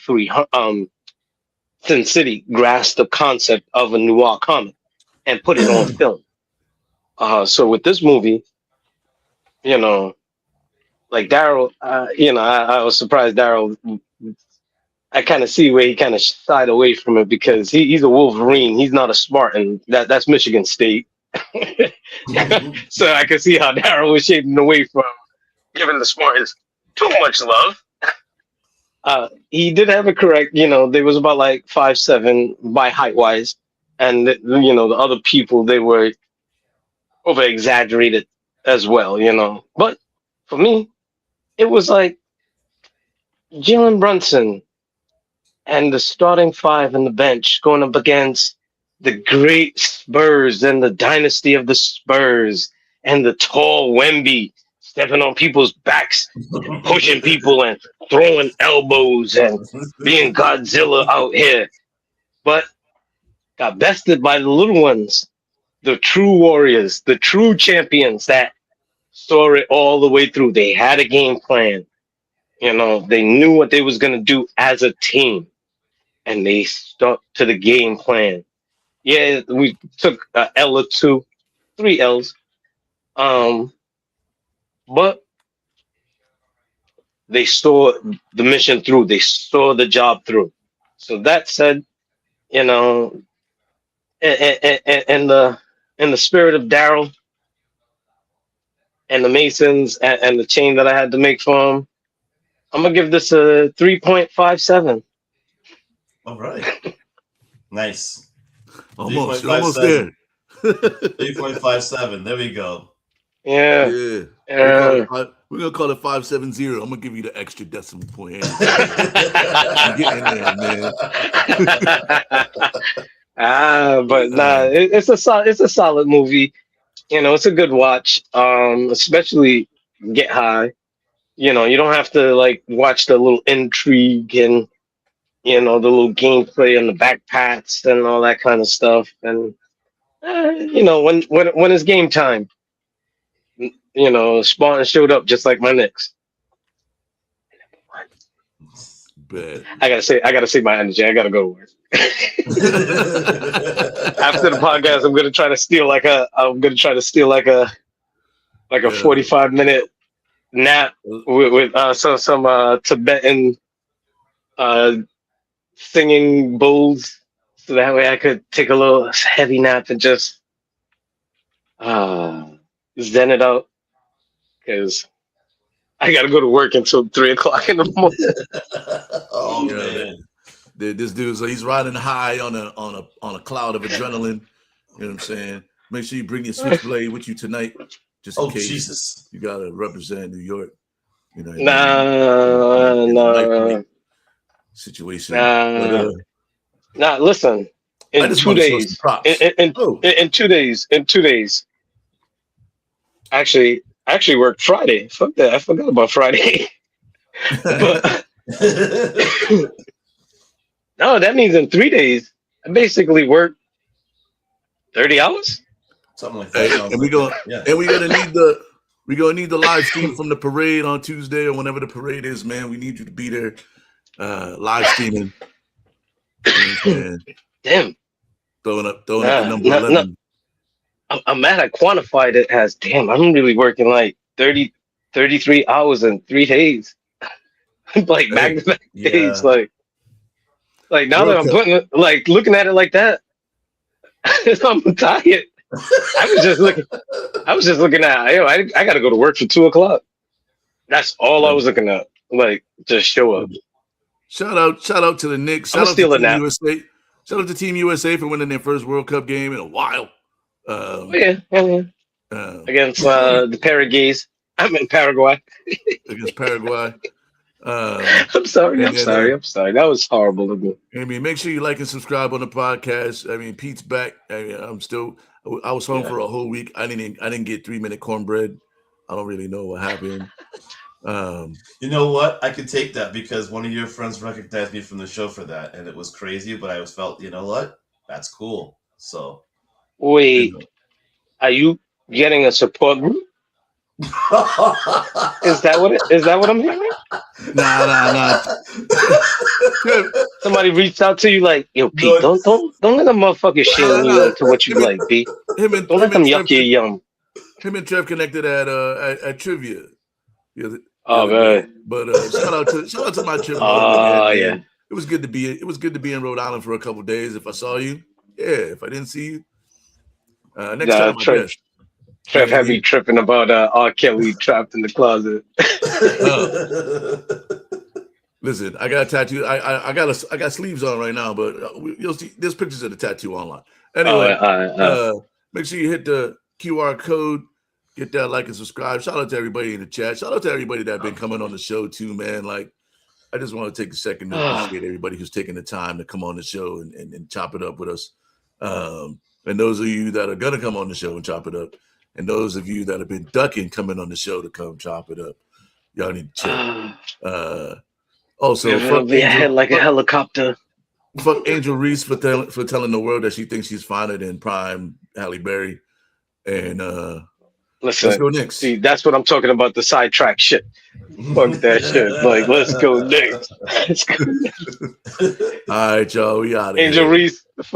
Sin City grasped the concept of a noir comic and put it on film. So with this movie, you know, like Daryl, I was surprised Daryl. I kind of see where he kind of shied away from it because he's a Wolverine. He's not a Spartan. That's Michigan State. So I can see how Daryl was shading away from giving the Spartans too much love. He did have it correct. They was about like 5'7" by height wise, and the other people they were over exaggerated as well. But for me, it was like Jalen Brunson and the starting five and the bench going up against the great Spurs and the dynasty of the Spurs and the tall Wemby stepping on people's backs and pushing people and throwing elbows and being Godzilla out here. But got bested by the little ones, the true warriors, the true champions that saw it all the way through. They had a game plan. They knew what they was gonna do as a team, and they stuck to the game plan. Yeah, we took a L or two, three L's. Um, but they saw the mission through. They saw the job through. So that said, you know, and the in the spirit of Daryl and the Masons and the chain that I had to make for him, I'm gonna give this a 3.57. All right. Nice. Almost. You're almost 3.57. there. 3.57. There we go. Yeah. Yeah. Uh, We're gonna call it 570. I'm gonna give you the extra decimal point. I'm getting there, man. but nah, it's a solid movie. It's a good watch. Especially Get High. You don't have to like watch the little intrigue and the little gameplay and the back pats and all that kind of stuff. And when it's game time, Spartan showed up just like my Knicks. Bad. I gotta save my energy. I gotta go to work. After the podcast, I'm gonna try to steal like a Yeah. 45-minute nap with some Tibetan uh singing bowls, so that way I could take a little heavy nap and just uh zen it out because I gotta go to work until 3 o'clock in the morning. Oh Yeah. man. This dude's he's riding high on a cloud of adrenaline. You know what I'm saying? Make sure you bring your switchblade with you tonight, just in case Jesus. you gotta represent New York. You know, Nah. Situation. But, listen. In 2 days. In 2 days. In 2 days. Actually worked Friday. Fuck that. I forgot about Friday. But no, that means in 3 days, I basically work 30 hours. Something like that. And we're gonna need the live stream from the parade on Tuesday or whenever the parade is, man. We need you to be there, live streaming. Damn. Throwing up the number 11. I'm mad I quantified it as, damn, I'm really working like 33 hours in 3 days. Like back-to-back days. Like now that I'm putting it, like looking at it like that, I'm tired. I was just looking at, yo, I gotta go to work for 2:00. That's all I was looking at. Like, just show up. Shout out to the Knicks. Shout out to Team USA. Shout out to Team USA for winning their first World Cup game in a while. Against the Paraguays. I'm in Paraguay. Against Paraguay. I'm sorry. That was horrible of me. I mean, make sure you like and subscribe on the podcast. I mean, Pete's back. I mean, I was home for a whole week. I didn't get 3-minute cornbread. I don't really know what happened. You know what? I could take that because one of your friends recognized me from the show for that, and it was crazy. But I always felt, you know what? That's cool. So, wait, are you getting a support group? Is that what I'm hearing? Nah. Somebody reached out to you like, yo, Pete, don't let them motherfuckers shame you into what you like, B. Don't let them yuck your yum. Him and Trev connected at trivia. Man. But shout out to my trip. Yeah. It was good to be in Rhode Island for a couple of days. If I saw you, if I didn't see you, next time I guess. Trev had me tripping about R. Kelly trapped in the closet. Listen, I got a tattoo. I got sleeves on right now, but you'll see there's pictures of the tattoo online. Anyway, make sure you hit the QR code, get that like and subscribe. Shout out to everybody in the chat. Shout out to everybody that been coming on the show too, man. Like, I just want to take a second to appreciate everybody who's taking the time to come on the show and chop it up with us. And those of you that are gonna come on the show and chop it up. And those of you that have been ducking coming on the show to come chop it up, y'all need to chill. Also, fuck Angel, like a helicopter. Fuck Angel Reese for telling the world that she thinks she's finer than Prime Halle Berry. And listen, let's go Knicks. See, that's what I'm talking about, the sidetrack shit. Fuck that shit. Like, let's go Knicks. All right, y'all. We out of here. Angel Reese.